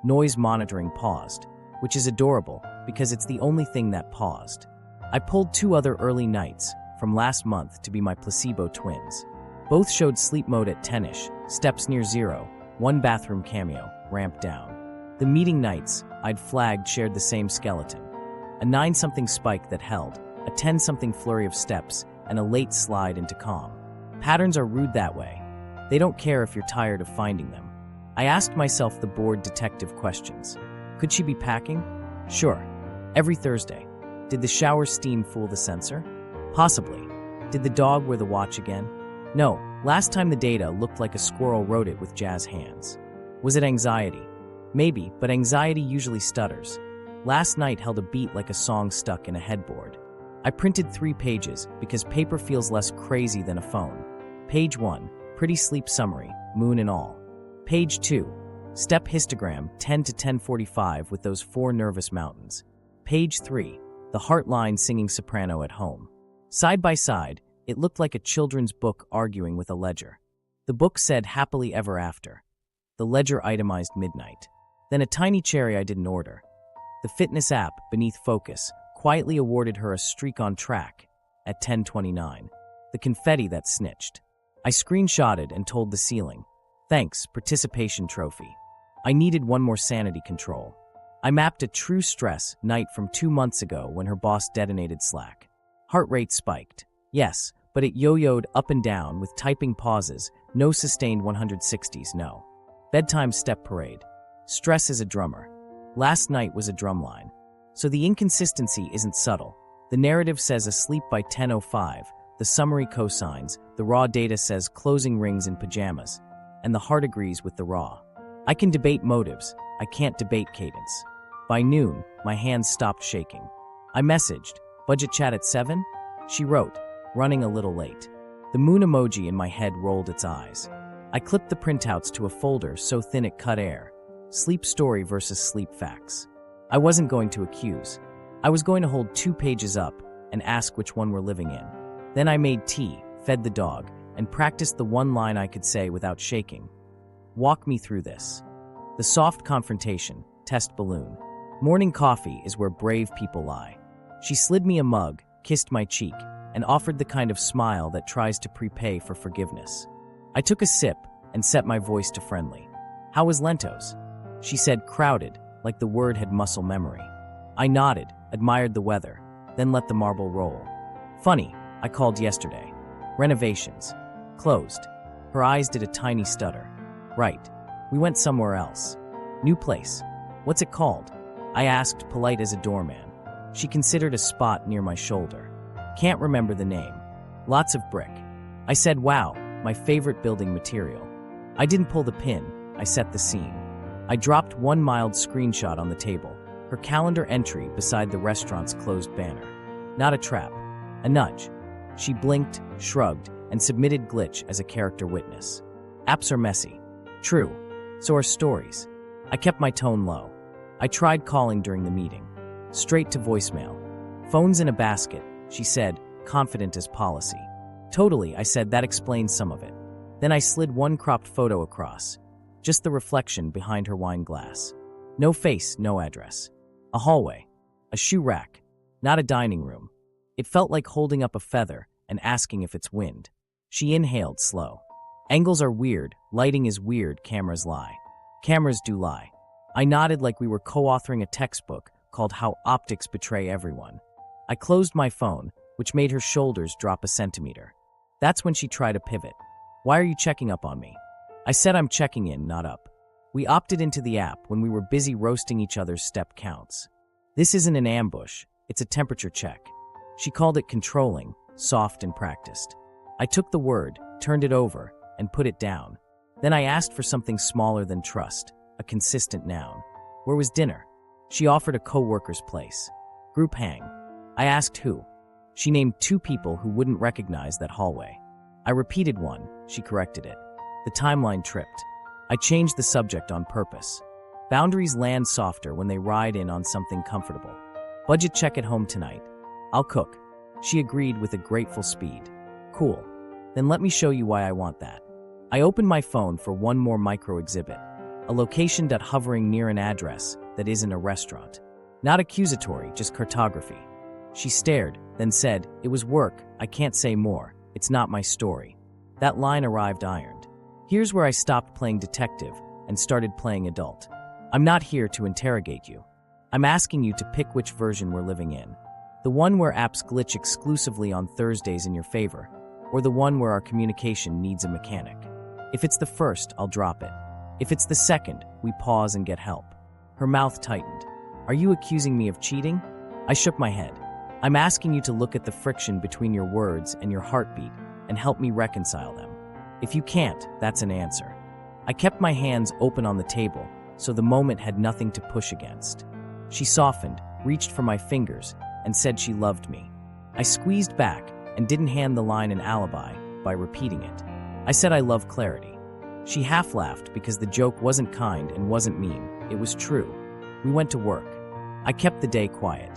S1: Noise monitoring paused, which is adorable because it's the only thing that paused. I pulled 2 other early nights from last month to be my placebo twins. Both showed sleep mode at 10ish, steps near 0, 1 bathroom cameo, ramp down. The meeting nights I'd flagged shared the same skeleton. A 9-something spike that held, a 10-something flurry of steps, and a late slide into calm. Patterns are rude that way. They don't care if you're tired of finding them. I asked myself the bored detective questions. Could she be packing? Sure. Every Thursday. Did the shower steam fool the sensor? Possibly. Did the dog wear the watch again? No. Last time the data looked like a squirrel wrote it with jazz hands. Was it anxiety? Maybe, but anxiety usually stutters. Last night held a beat like a song stuck in a headboard. I printed 3 pages because paper feels less crazy than a phone. Page 1, pretty sleep summary, moon and all. Page 2, step histogram 10 to 10:45 with those 4 nervous mountains. Page 3, the heart line singing soprano at home. Side by side, it looked like a children's book arguing with a ledger. The book said happily ever after. The ledger itemized midnight. Then a tiny cherry I didn't order. The fitness app, beneath focus, quietly awarded her a streak on track at 10:29. The confetti that snitched. I screenshotted and told the ceiling, "Thanks, participation trophy." I needed one more sanity control. I mapped a true stress night from 2 months ago when her boss detonated Slack. Heart rate spiked. Yes, but it yo-yoed up and down with typing pauses, no sustained 160s, no. Bedtime step parade. Stress is a drummer. Last night was a drumline. So the inconsistency isn't subtle. The narrative says asleep by 10:05, the summary cosigns, the raw data says closing rings in pajamas, and the heart agrees with the raw. I can debate motives, I can't debate cadence. By noon, my hands stopped shaking. I messaged, "Budget chat at 7?" She wrote, "Running a little late." The moon emoji in my head rolled its eyes. I clipped the printouts to a folder so thin it cut air. Sleep story versus sleep facts. I wasn't going to accuse. I was going to hold 2 pages up and ask which one we're living in. Then I made tea, fed the dog, and practiced the one line I could say without shaking. Walk me through this. The soft confrontation, test balloon. Morning coffee is where brave people lie. She slid me a mug, kissed my cheek, and offered the kind of smile that tries to prepay for forgiveness. I took a sip and set my voice to friendly. How was Lentos? She said, crowded, like the word had muscle memory. I nodded, admired the weather, then let the marble roll. Funny, I called yesterday. Renovations. Closed. Her eyes did a tiny stutter. Right. We went somewhere else. New place. What's it called? I asked, polite as a doorman. She considered a spot near my shoulder. Can't remember the name. Lots of brick. I said, wow, my favorite building material. I didn't pull the pin, I set the scene. I dropped one mild screenshot on the table, her calendar entry beside the restaurant's closed banner. Not a trap. A nudge. She blinked, shrugged, and submitted glitch as a character witness. Apps are messy. True. So are stories. I kept my tone low. I tried calling during the meeting. Straight to voicemail. Phone's in a basket, she said, confident as policy. Totally, I said, that explains some of it. Then I slid one cropped photo across. Just the reflection behind her wine glass. No face, no address. A hallway. A shoe rack. Not a dining room. It felt like holding up a feather and asking if it's wind. She inhaled slow. Angles are weird, lighting is weird, cameras lie. Cameras do lie. I nodded like we were co-authoring a textbook called How Optics Betray Everyone. I closed my phone, which made her shoulders drop a centimeter. That's when she tried a pivot. Why are you checking up on me? I said I'm checking in, not up. We opted into the app when we were busy roasting each other's step counts. This isn't an ambush, it's a temperature check. She called it controlling, soft and practiced. I took the word, turned it over, and put it down. Then I asked for something smaller than trust, a consistent noun. Where was dinner? She offered a co-worker's place. Group hang. I asked who. She named 2 people who wouldn't recognize that hallway. I repeated one, she corrected it. The timeline tripped. I changed the subject on purpose. Boundaries land softer when they ride in on something comfortable. Budget check at home tonight. I'll cook. She agreed with a grateful speed. Cool. Then let me show you why I want that. I opened my phone for one more micro exhibit. A location hovering near an address that isn't a restaurant. Not accusatory, just cartography. She stared, then said, it was work, I can't say more, it's not my story. That line arrived ironed. Here's where I stopped playing detective and started playing adult. I'm not here to interrogate you. I'm asking you to pick which version we're living in. The one where apps glitch exclusively on Thursdays in your favor, or the one where our communication needs a mechanic. If it's the first, I'll drop it. If it's the second, we pause and get help. Her mouth tightened. Are you accusing me of cheating? I shook my head. I'm asking you to look at the friction between your words and your heartbeat and help me reconcile them. If you can't, that's an answer. I kept my hands open on the table, so the moment had nothing to push against. She softened, reached for my fingers, and said she loved me. I squeezed back and didn't hand the line an alibi by repeating it. I said I love clarity. She half laughed because the joke wasn't kind and wasn't mean, it was true. We went to work. I kept the day quiet.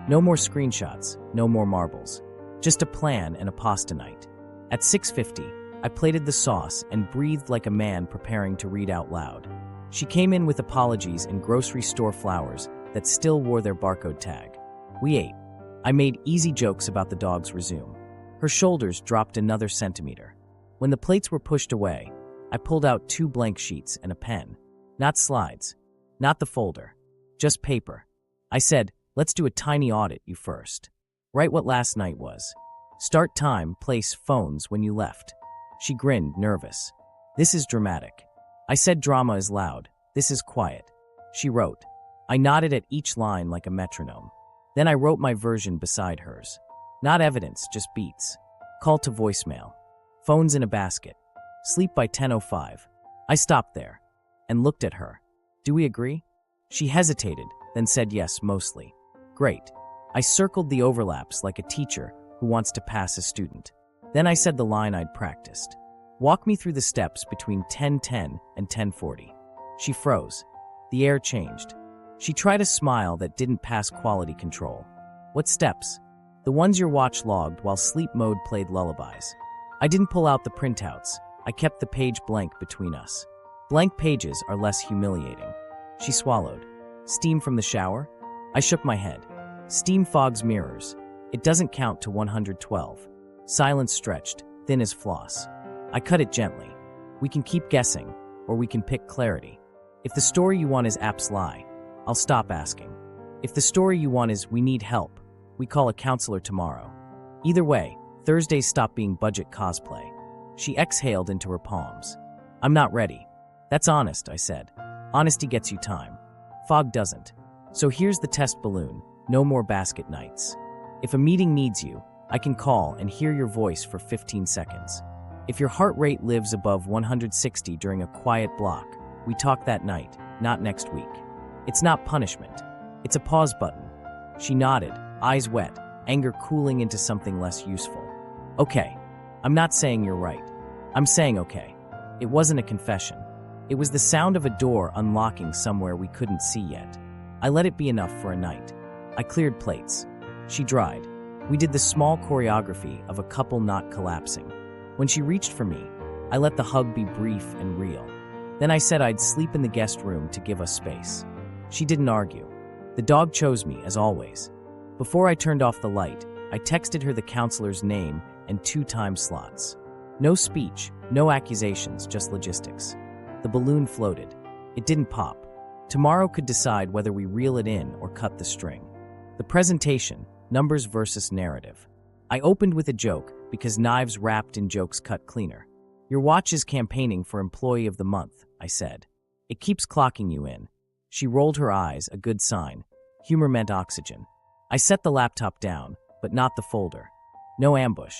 S1: No more screenshots, no more marbles. Just a plan and a pasta night. At 6:50, I plated the sauce and breathed like a man preparing to read out loud. She came in with apologies and grocery store flowers that still wore their barcode tag. We ate. I made easy jokes about the dog's resume. Her shoulders dropped another centimeter. When the plates were pushed away, I pulled out 2 blank sheets and a pen. Not slides. Not the folder. Just paper. I said, let's do a tiny audit you first. Write what last night was. Start time, place, phones when you left. She grinned, nervous. This is dramatic. I said drama is loud. This is quiet. She wrote. I nodded at each line like a metronome. Then I wrote my version beside hers. Not evidence, just beats. Call to voicemail. Phones in a basket. Sleep by 10:05. I stopped there and looked at her. Do we agree? She hesitated, then said yes, mostly. Great. I circled the overlaps like a teacher who wants to pass a student. Then I said the line I'd practiced. Walk me through the steps between 10:10 and 10:40. She froze. The air changed. She tried a smile that didn't pass quality control. What steps? The ones your watch logged while sleep mode played lullabies. I didn't pull out the printouts. I kept the page blank between us. Blank pages are less humiliating. She swallowed. Steam from the shower? I shook my head. Steam fogs mirrors. It doesn't count to 112. Silence stretched, thin as floss. I cut it gently. We can keep guessing, or we can pick clarity. If the story you want is apps lie, I'll stop asking. If the story you want is we need help, we call a counselor tomorrow. Either way, Thursdays stop being budget cosplay. She exhaled into her palms. I'm not ready. That's honest, I said. Honesty gets you time. Fog doesn't. So here's the test balloon. No more basket nights. If a meeting needs you, I can call and hear your voice for 15 seconds. If your heart rate lives above 160 during a quiet block, we talk that night, not next week. It's not punishment. It's a pause button. She nodded, eyes wet, anger cooling into something less useful. Okay. I'm not saying you're right. I'm saying okay. It wasn't a confession. It was the sound of a door unlocking somewhere we couldn't see yet. I let it be enough for a night. I cleared plates. She dried. We did the small choreography of a couple not collapsing. When she reached for me, I let the hug be brief and real. Then I said I'd sleep in the guest room to give us space. She didn't argue. The dog chose me, as always. Before I turned off the light, I texted her the counselor's name and 2 time slots. No speech, no accusations, just logistics. The balloon floated. It didn't pop. Tomorrow could decide whether we reel it in or cut the string. The presentation, numbers versus narrative. I opened with a joke because knives wrapped in jokes cut cleaner. Your watch is campaigning for Employee of the Month, I said. It keeps clocking you in. She rolled her eyes, a good sign. Humor meant oxygen. I set the laptop down, but not the folder. No ambush.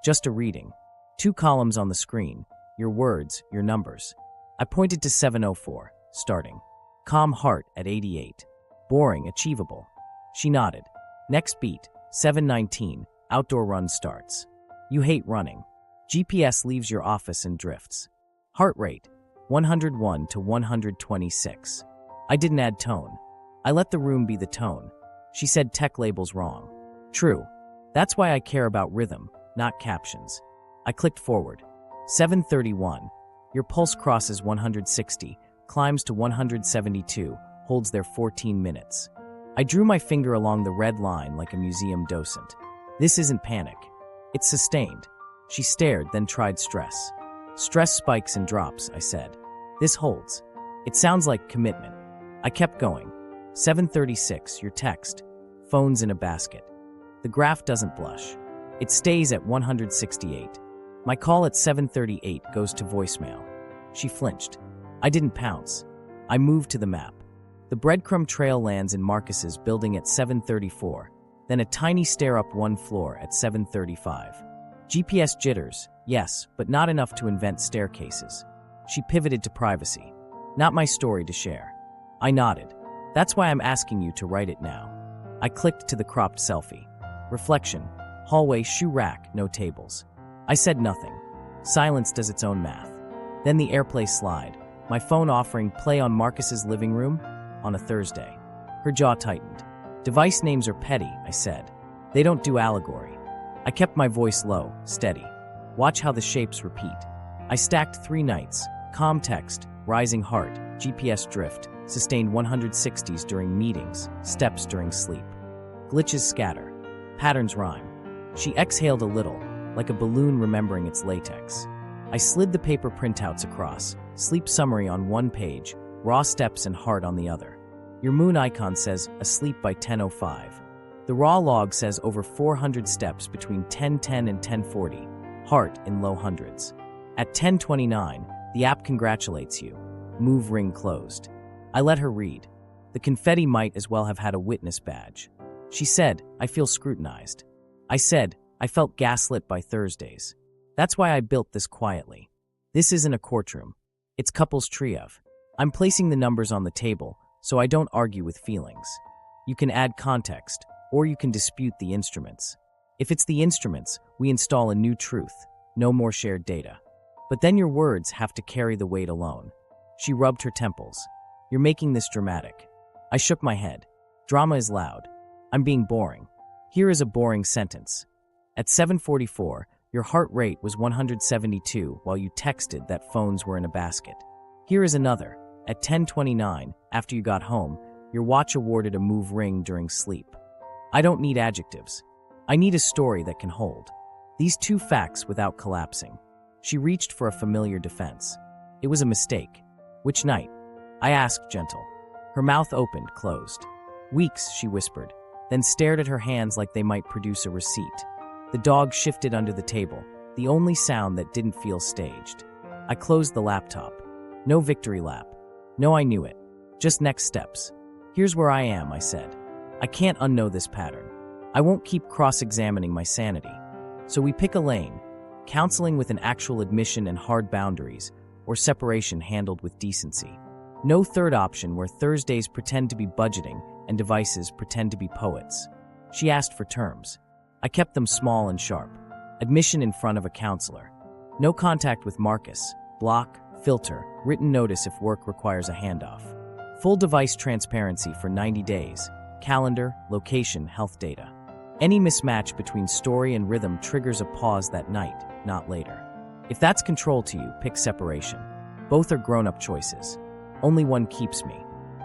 S1: Just a reading. 2 columns on the screen. Your words, your numbers. I pointed to 704, starting. Calm heart at 88. Boring, achievable. She nodded. Next beat, 719, outdoor run starts. You hate running. GPS leaves your office and drifts. Heart rate, 101 to 126. I didn't add tone. I let the room be the tone. She said tech labels wrong. True. That's why I care about rhythm, not captions. I clicked forward. 731. Your pulse crosses 160, climbs to 172, holds there 14 minutes. I drew my finger along the red line like a museum docent. This isn't panic. It's sustained. She stared, then tried stress. Stress spikes and drops, I said. This holds. It sounds like commitment. I kept going. 736, your text. Phones in a basket. The graph doesn't blush. It stays at 168. My call at 738 goes to voicemail. She flinched. I didn't pounce. I moved to the map. The breadcrumb trail lands in Marcus's building at 734, then a tiny stair up 1 floor at 735. GPS jitters, yes, but not enough to invent staircases. She pivoted to privacy. Not my story to share. I nodded. That's why I'm asking you to write it now. I clicked to the cropped selfie. Reflection. Hallway, shoe rack, no tables. I said nothing. Silence does its own math. Then the AirPlay slide, my phone offering play on Marcus's living room on a Thursday. Her jaw tightened. Device names are petty, I said. They don't do allegory. I kept my voice low, steady. Watch how the shapes repeat. I stacked 3 nights. Calm text, rising heart, GPS drift, sustained 160s during meetings, steps during sleep. Glitches scatter. Patterns rhyme. She exhaled a little, like a balloon remembering its latex. I slid the paper printouts across, sleep summary on 1 page, raw steps and heart on the other. Your moon icon says asleep by 10:05. The raw log says over 400 steps between 10:10 and 10:40, heart in low hundreds. At 10:29, the app congratulates you. Move ring closed. I let her read. The confetti might as well have had a witness badge. She said, I feel scrutinized. I said, I felt gaslit by Thursdays. That's why I built this quietly. This isn't a courtroom. It's couples triage. I'm placing the numbers on the table, so I don't argue with feelings. You can add context, or you can dispute the instruments. If it's the instruments, we install a new truth, no more shared data. But then your words have to carry the weight alone. She rubbed her temples. You're making this dramatic. I shook my head. Drama is loud. I'm being boring. Here is a boring sentence. At 7:44, your heart rate was 172 while you texted that phones were in a basket. Here is another. At 10:29, after you got home, Your watch awarded a move ring during sleep. I don't need adjectives. I need a story that can hold. These two facts without collapsing. She reached for a familiar defense. It was a mistake. Which night? I asked, gentle. Her mouth opened, closed. Weeks, she whispered, then stared at her hands like they might produce a receipt. The dog shifted under the table, the only sound that didn't feel staged. I closed the laptop. No victory lap. No, I knew it. Just next steps. Here's where I am, I said. I can't unknow this pattern. I won't keep cross-examining my sanity. So we pick a lane, counseling with an actual admission and hard boundaries, or separation handled with decency. No third option where Thursdays pretend to be budgeting and devices pretend to be poets. She asked for terms. I kept them small and sharp. Admission in front of a counselor. No contact with Marcus. Block, filter, written notice if work requires a handoff. Full device transparency for 90 days. Calendar, location, health data. Any mismatch between story and rhythm triggers a pause that night, not later. If that's control to you, pick separation. Both are grown-up choices. Only one keeps me.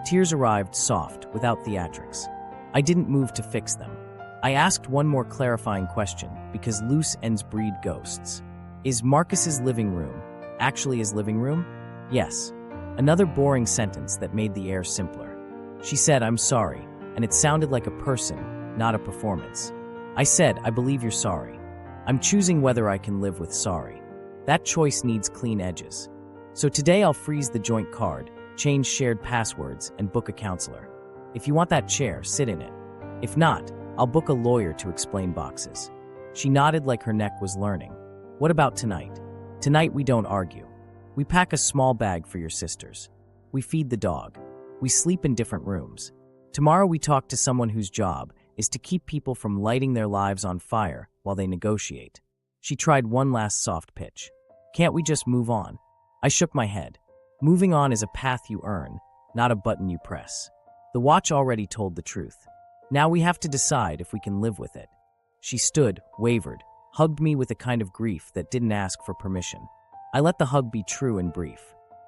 S1: Tears arrived soft, without theatrics. I didn't move to fix them. I asked one more clarifying question, because loose ends breed ghosts. Is Marcus's living room actually his living room? Yes. Another boring sentence that made the air simpler. She said, I'm sorry, and it sounded like a person, not a performance. I said, I believe you're sorry. I'm choosing whether I can live with sorry. That choice needs clean edges. So today I'll freeze the joint card, change shared passwords, and book a counselor. If you want that chair, sit in it. If not, I'll book a lawyer to explain boxes. She nodded like her neck was learning. What about tonight? Tonight we don't argue. We pack a small bag for your sisters. We feed the dog. We sleep in different rooms. Tomorrow we talk to someone whose job is to keep people from lighting their lives on fire while they negotiate. She tried one last soft pitch. Can't we just move on? I shook my head. Moving on is a path you earn, not a button you press. The watch already told the truth. Now we have to decide if we can live with it. She stood, wavered, hugged me with a kind of grief that didn't ask for permission. I let the hug be true and brief.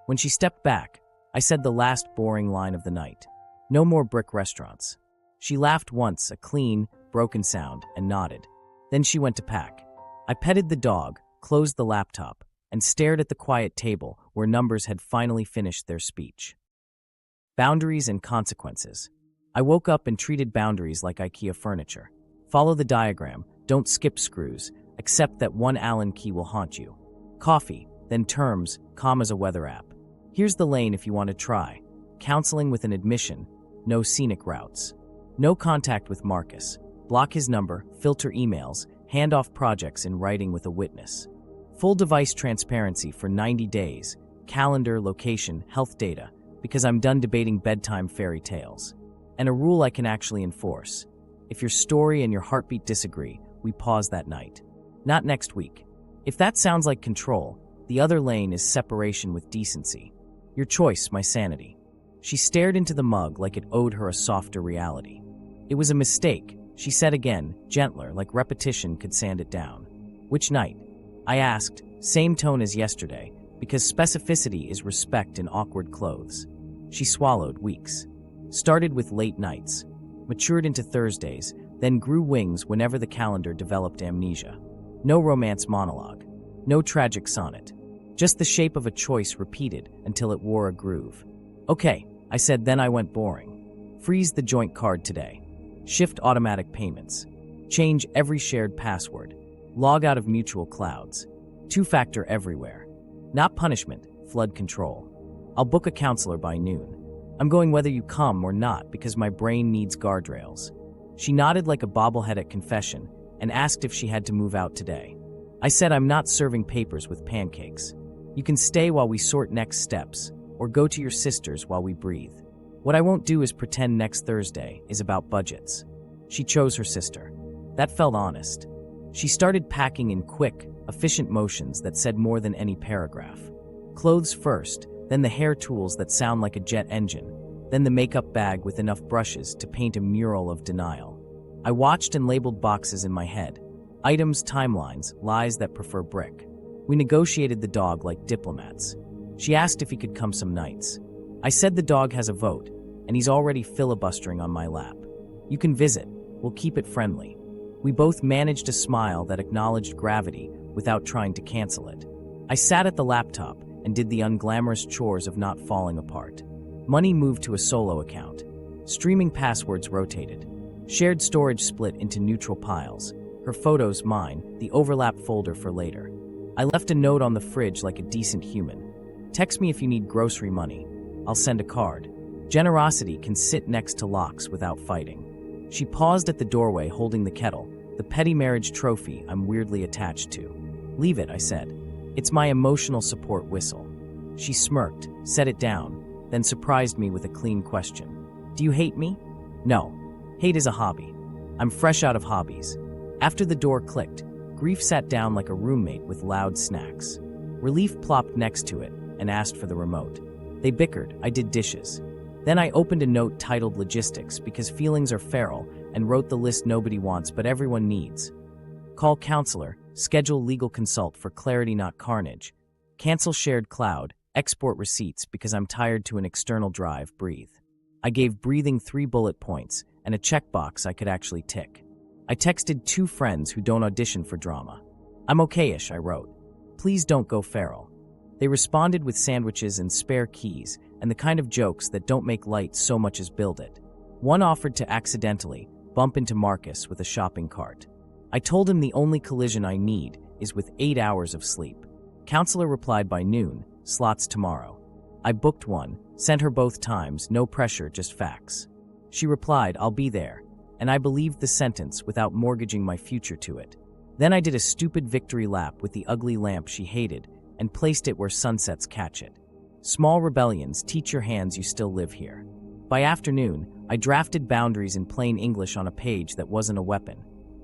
S1: When she stepped back, I said the last boring line of the night. No more brick restaurants. She laughed once, a clean, broken sound, and nodded. Then she went to pack. I petted the dog, closed the laptop, and stared at the quiet table where numbers had finally finished their speech. Boundaries and consequences. I woke up and treated boundaries like IKEA furniture. Follow the diagram, don't skip screws, accept that one Allen key will haunt you. Coffee, then terms, calm as a weather app. Here's the lane if you want to try. Counseling with an admission, no scenic routes. No contact with Marcus. Block his number, filter emails, hand off projects in writing with a witness. Full device transparency for 90 days, calendar, location, health data, because I'm done debating bedtime fairy tales. And a rule I can actually enforce. If your story and your heartbeat disagree, we pause that night. Not next week. If that sounds like control, the other lane is separation with decency. Your choice, my sanity. She stared into the mug like it owed her a softer reality. It was a mistake, she said again, gentler, like repetition could sand it down. Which night? I asked, same tone as yesterday, because specificity is respect in awkward clothes. She swallowed. Weeks. Started with late nights, matured into Thursdays, then grew wings whenever the calendar developed amnesia. No romance monologue, no tragic sonnet, just the shape of a choice repeated until it wore a groove. Okay, I said, then I went boring. Freeze the joint card today. Shift automatic payments. Change every shared password. Log out of mutual clouds. Two-factor everywhere. Not punishment, flood control. I'll book a counselor by noon. I'm going whether you come or not because my brain needs guardrails. She nodded like a bobblehead at confession and asked if she had to move out today. I said I'm not serving papers with pancakes. You can stay while we sort next steps, or go to your sister's while we breathe. What I won't do is pretend next Thursday is about budgets. She chose her sister. That felt honest. She started packing in quick, efficient motions that said more than any paragraph. Clothes first, then the hair tools that sound like a jet engine, then the makeup bag with enough brushes to paint a mural of denial. I watched and labeled boxes in my head. Items, timelines, lies that prefer brick. We negotiated the dog like diplomats. She asked if he could come some nights. I said the dog has a vote, and he's already filibustering on my lap. You can visit. We'll keep it friendly. We both managed a smile that acknowledged gravity without trying to cancel it. I sat at the laptop and did the unglamorous chores of not falling apart. Money moved to a solo account. Streaming passwords rotated. Shared storage split into neutral piles. Her photos, mine, the overlap folder for later. I left a note on the fridge like a decent human. Text me if you need grocery money. I'll send a card. Generosity can sit next to locks without fighting. She paused at the doorway holding the kettle, the petty marriage trophy I'm weirdly attached to. Leave it, I said. It's my emotional support whistle. She smirked, set it down, then surprised me with a clean question. Do you hate me? No. Hate is a hobby. I'm fresh out of hobbies. After the door clicked, grief sat down like a roommate with loud snacks. Relief plopped next to it and asked for the remote. They bickered, I did dishes. Then I opened a note titled Logistics because feelings are feral and wrote the list nobody wants but everyone needs. Call counselor, schedule legal consult for clarity not carnage, cancel shared cloud, export receipts because I'm tired to an external drive, breathe. I gave breathing 3 bullet points and a checkbox I could actually tick. I texted 2 friends who don't audition for drama. I'm okay-ish, I wrote. Please don't go feral. They responded with sandwiches and spare keys and the kind of jokes that don't make light so much as build it. One offered to accidentally bump into Marcus with a shopping cart. I told him the only collision I need is with 8 hours of sleep. Counselor replied by noon, slots tomorrow. I booked one, sent her both times, no pressure, just facts. She replied, I'll be there, and I believed the sentence without mortgaging my future to it. Then I did a stupid victory lap with the ugly lamp she hated and placed it where sunsets catch it. Small rebellions teach your hands you still live here. By afternoon, I drafted boundaries in plain English on a page that wasn't a weapon.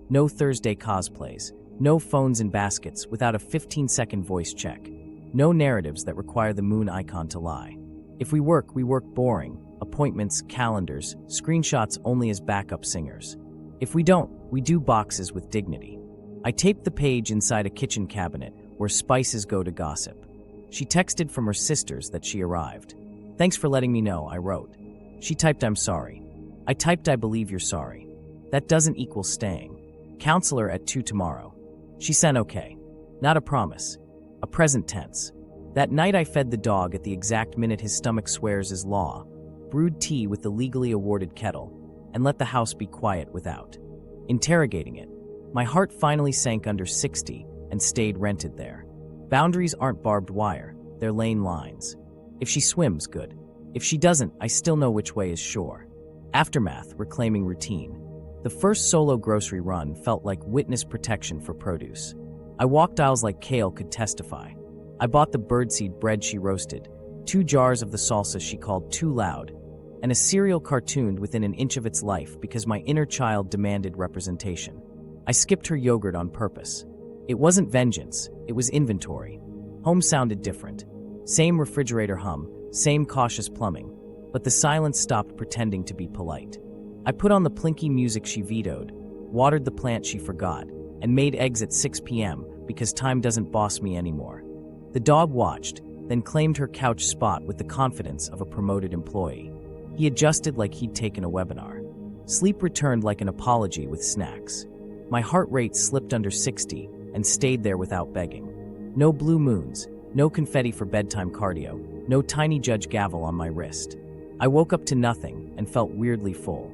S1: No Thursday cosplays, no phones in baskets without a 15-second voice check, no narratives that require the moon icon to lie. If we work boring, appointments, calendars, screenshots only as backup singers. If we don't, we do boxes with dignity. I taped the page inside a kitchen cabinet where spices go to gossip. She texted from her sisters that she arrived. Thanks for letting me know, I wrote. She typed, I'm sorry. I typed, I believe you're sorry. That doesn't equal staying. Counselor at 2 tomorrow. She sent okay. Not a promise. A present tense. That night I fed the dog at the exact minute his stomach swears is law, brewed tea with the legally awarded kettle, and let the house be quiet without. Interrogating it. My heart finally sank under 60 and stayed rented there. Boundaries aren't barbed wire, they're lane lines. If she swims, good. If she doesn't, I still know which way is shore. Aftermath, reclaiming routine. The first solo grocery run felt like witness protection for produce. I walked aisles like Kale could testify. I bought the birdseed bread she roasted, 2 jars of the salsa she called too loud, and a cereal cartooned within an inch of its life because my inner child demanded representation. I skipped her yogurt on purpose. It wasn't vengeance, it was inventory. Home sounded different. Same refrigerator hum, same cautious plumbing, but the silence stopped pretending to be polite. I put on the plinky music she vetoed, watered the plant she forgot, and made eggs at 6 p.m. because time doesn't boss me anymore. The dog watched, then claimed her couch spot with the confidence of a promoted employee. He adjusted like he'd taken a webinar. Sleep returned like an apology with snacks. My heart rate slipped under 60 and stayed there without begging. No blue moons, no confetti for bedtime cardio, no tiny judge gavel on my wrist. I woke up to nothing and felt weirdly full.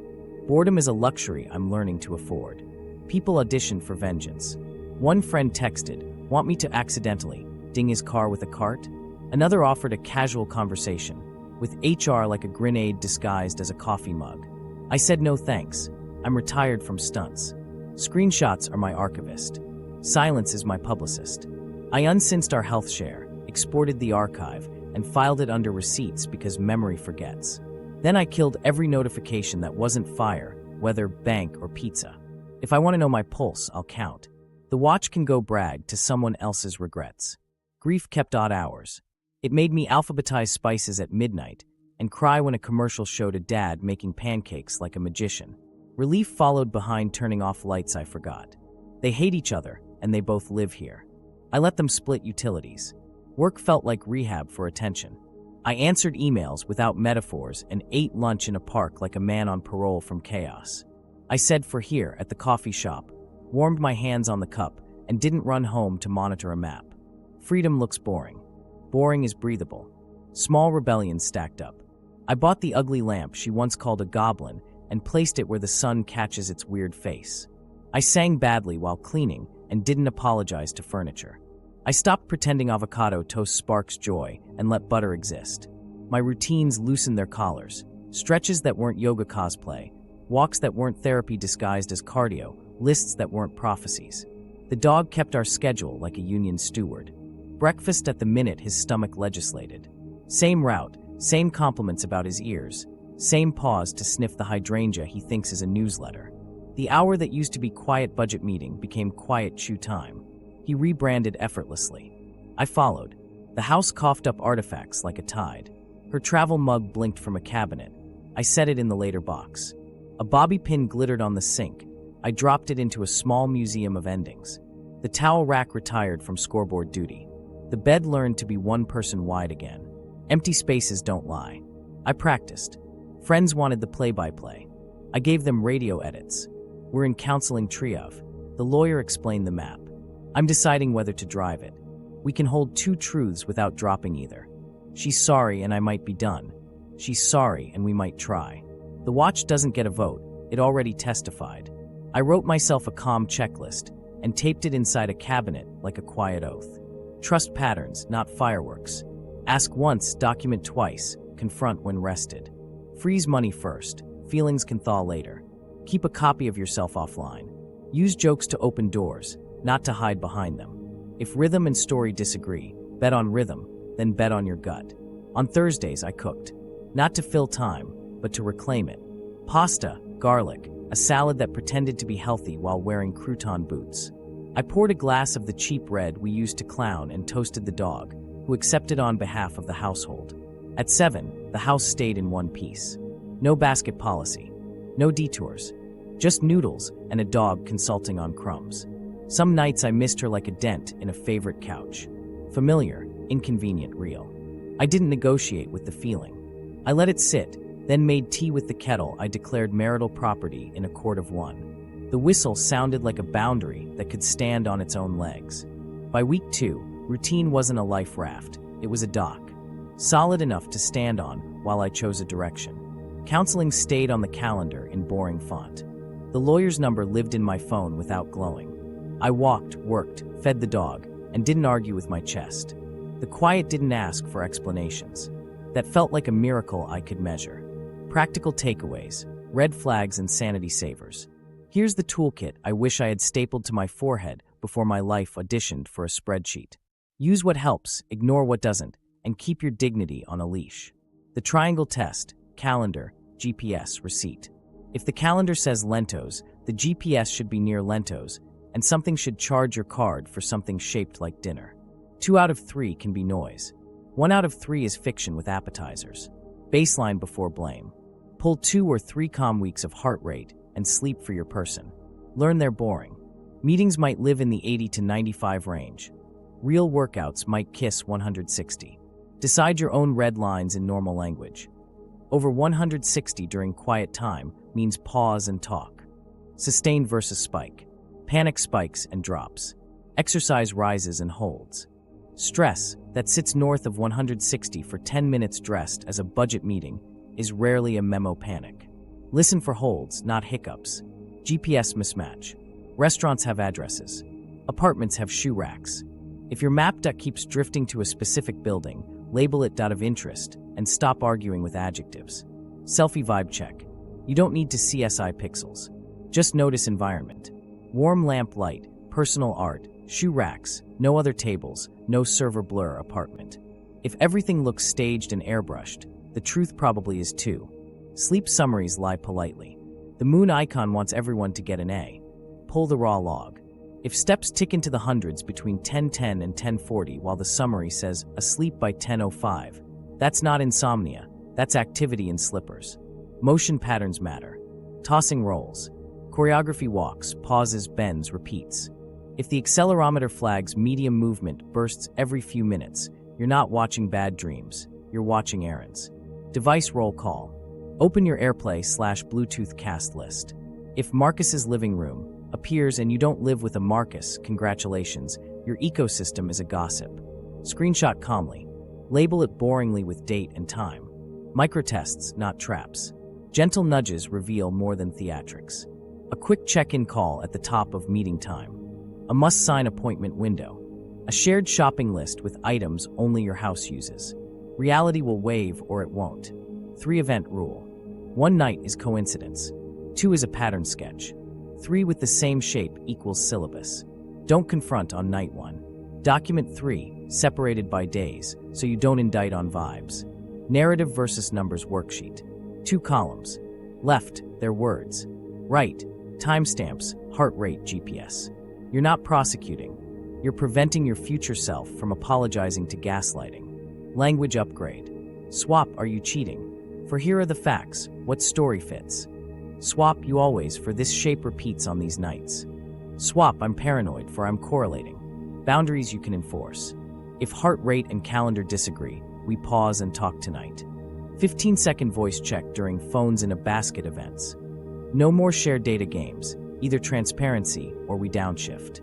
S1: Boredom is a luxury I'm learning to afford. People auditioned for vengeance. One friend texted, want me to accidentally ding his car with a cart? Another offered a casual conversation, with HR like a grenade disguised as a coffee mug. I said no thanks. I'm retired from stunts. Screenshots are my archivist. Silence is my publicist. I uncinced our health share, exported the archive, and filed it under receipts because memory forgets. Then I killed every notification that wasn't fire, whether bank or pizza. If I want to know my pulse, I'll count. The watch can go brag to someone else's regrets. Grief kept odd hours. It made me alphabetize spices at midnight and cry when a commercial showed a dad making pancakes like a magician. Relief followed behind turning off lights I forgot. They hate each other, and they both live here. I let them split utilities. Work felt like rehab for attention. I answered emails without metaphors and ate lunch in a park like a man on parole from chaos. I said for here at the coffee shop, warmed my hands on the cup, and didn't run home to monitor a map. Freedom looks boring. Boring is breathable. Small rebellions stacked up. I bought the ugly lamp she once called a goblin and placed it where the sun catches its weird face. I sang badly while cleaning and didn't apologize to furniture. I stopped pretending avocado toast sparks joy and let butter exist. My routines loosened their collars. Stretches that weren't yoga cosplay, walks that weren't therapy disguised as cardio, lists that weren't prophecies. The dog kept our schedule like a union steward. Breakfast at the minute his stomach legislated. Same route, same compliments about his ears, same pause to sniff the hydrangea he thinks is a newsletter. The hour that used to be quiet budget meeting became quiet chew time. He rebranded effortlessly. I followed. The house coughed up artifacts like a tide. Her travel mug blinked from a cabinet. I set it in the later box. A bobby pin glittered on the sink. I dropped it into a small museum of endings. The towel rack retired from scoreboard duty. The bed learned to be one person wide again. Empty spaces don't lie. I practiced. Friends wanted the play-by-play. I gave them radio edits. We're in counseling triage. The lawyer explained the map. I'm deciding whether to drive it. We can hold two truths without dropping either. She's sorry and I might be done. She's sorry and we might try. The watch doesn't get a vote. It already testified. I wrote myself a calm checklist and taped it inside a cabinet like a quiet oath. Trust patterns, not fireworks. Ask once, document twice, confront when rested. Freeze money first. Feelings can thaw later. Keep a copy of yourself offline. Use jokes to open doors, not to hide behind them. If rhythm and story disagree, bet on rhythm, then bet on your gut. On Thursdays, I cooked. Not to fill time, but to reclaim it. Pasta, garlic, a salad that pretended to be healthy while wearing crouton boots. I poured a glass of the cheap red we used to clown and toasted the dog, who accepted on behalf of the household. At 7, the house stayed in one piece. No basket policy. No detours. Just noodles and a dog consulting on crumbs. Some nights I missed her like a dent in a favorite couch. Familiar, inconvenient, real. I didn't negotiate with the feeling. I let it sit, then made tea with the kettle I declared marital property in a court of one. The whistle sounded like a boundary that could stand on its own legs. By week 2, routine wasn't a life raft, it was a dock. Solid enough to stand on while I chose a direction. Counseling stayed on the calendar in boring font. The lawyer's number lived in my phone without glowing. I walked, worked, fed the dog, and didn't argue with my chest. The quiet didn't ask for explanations. That felt like a miracle I could measure. Practical takeaways, red flags and sanity savers. Here's the toolkit I wish I had stapled to my forehead before my life auditioned for a spreadsheet. Use what helps, ignore what doesn't, and keep your dignity on a leash. The triangle test, calendar, GPS, receipt. If the calendar says Lentos, the GPS should be near Lentos, and something should charge your card for something shaped like dinner. 2 out of 3 can be noise. 1 out of 3 is fiction with appetizers. Baseline before blame. Pull 2 or 3 calm weeks of heart rate and sleep for your person. Learn they're boring. Meetings might live in the 80 to 95 range. Real workouts might kiss 160. Decide your own red lines in normal language. Over 160 during quiet time means pause and talk. Sustained versus spike. Panic spikes and drops. Exercise rises and holds. Stress, that sits north of 160 for 10 minutes dressed as a budget meeting, is rarely a memo panic. Listen for holds, not hiccups. GPS mismatch. Restaurants have addresses. Apartments have shoe racks. If your map keeps drifting to a specific building, label it .of interest and stop arguing with adjectives. Selfie vibe check. You don't need to CSI pixels. Just notice environment. Warm lamp light, personal art, shoe racks, no other tables, no server blur apartment. If everything looks staged and airbrushed, the truth probably is too. Sleep summaries lie politely. The moon icon wants everyone to get an A. Pull the raw log. If steps tick into the hundreds between 10:10 and 10:40 while the summary says asleep by 10:05, that's not insomnia, that's activity in slippers. Motion patterns matter. Tossing rolls. Choreography walks, pauses, bends, repeats. If the accelerometer flags medium movement bursts every few minutes, you're not watching Bad Dreams, you're watching errands. Device roll call. Open your AirPlay/Bluetooth cast list. If Marcus's living room appears and you don't live with a Marcus, congratulations, your ecosystem is a gossip. Screenshot calmly. Label it boringly with date and time. Microtests, not traps. Gentle nudges reveal more than theatrics. A quick check-in call at the top of meeting time. A must-sign appointment window. A shared shopping list with items only your house uses. Reality will wave or it won't. 3-event rule. 1 night is coincidence. 2 is a pattern sketch. 3 with the same shape equals syllabus. Don't confront on night 1. Document 3, separated by days, so you don't indict on vibes. Narrative versus numbers worksheet. 2 columns. Left, their words. Right, timestamps, heart rate, GPS. You're not prosecuting. You're preventing your future self from apologizing to gaslighting. Language upgrade. Swap, are you cheating? For here are the facts. What story fits? Swap, you always, for this shape repeats on these nights. Swap, I'm paranoid, for I'm correlating. Boundaries you can enforce. If heart rate and calendar disagree, we pause and talk tonight. 15-second voice check during phones in a basket events. No more shared data games, either transparency or we downshift.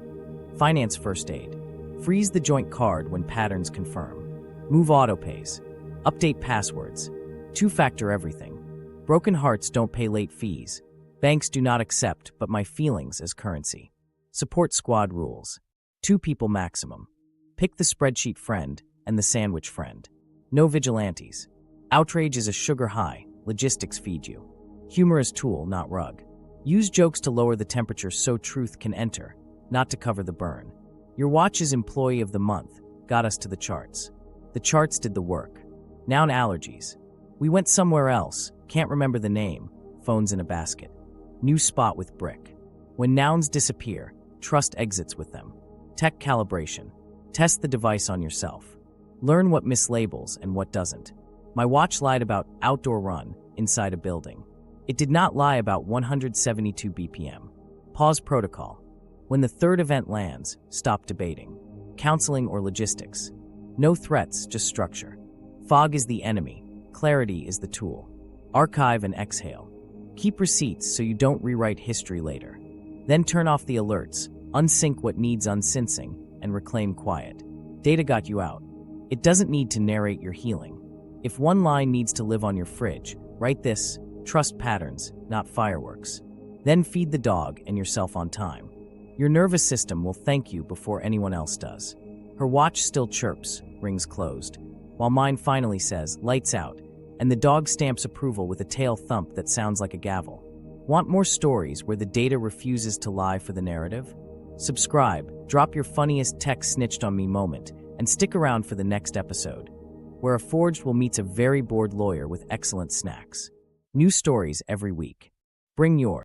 S1: Finance first aid. Freeze the joint card when patterns confirm. Move autopays. Update passwords. 2-factor everything. Broken hearts don't pay late fees. Banks do not accept but my feelings as currency. Support squad rules. 2 people maximum. Pick the spreadsheet friend and the sandwich friend. No vigilantes. Outrage is a sugar high. Logistics feed you. Humor is tool, not rug. Use jokes to lower the temperature so truth can enter, not to cover the burn. Your watch is employee of the month. Got us to the charts. The charts did the work. Noun allergies. We went somewhere else. Can't remember the name. Phones in a basket. New spot with brick. When nouns disappear, trust exits with them. Tech calibration. Test the device on yourself. Learn what mislabels and what doesn't. My watch lied about outdoor run inside a building. It did not lie about 172 BPM. Pause protocol. When the 3rd event lands, stop debating. Counseling or logistics. No threats, just structure. Fog is the enemy. Clarity is the tool. Archive and exhale. Keep receipts so you don't rewrite history later. Then turn off the alerts, unsync what needs unsyncing, and reclaim quiet. Data got you out. It doesn't need to narrate your healing. If one line needs to live on your fridge, write this: trust patterns, not fireworks. Then feed the dog and yourself on time. Your nervous system will thank you before anyone else does. Her watch still chirps, rings closed, while mine finally says, lights out, and the dog stamps approval with a tail thump that sounds like a gavel. Want more stories where the data refuses to lie for the narrative? Subscribe, drop your funniest tech snitched on me moment, and stick around for the next episode, where a forged will meet a very bored lawyer with excellent snacks. New stories every week. Bring yours.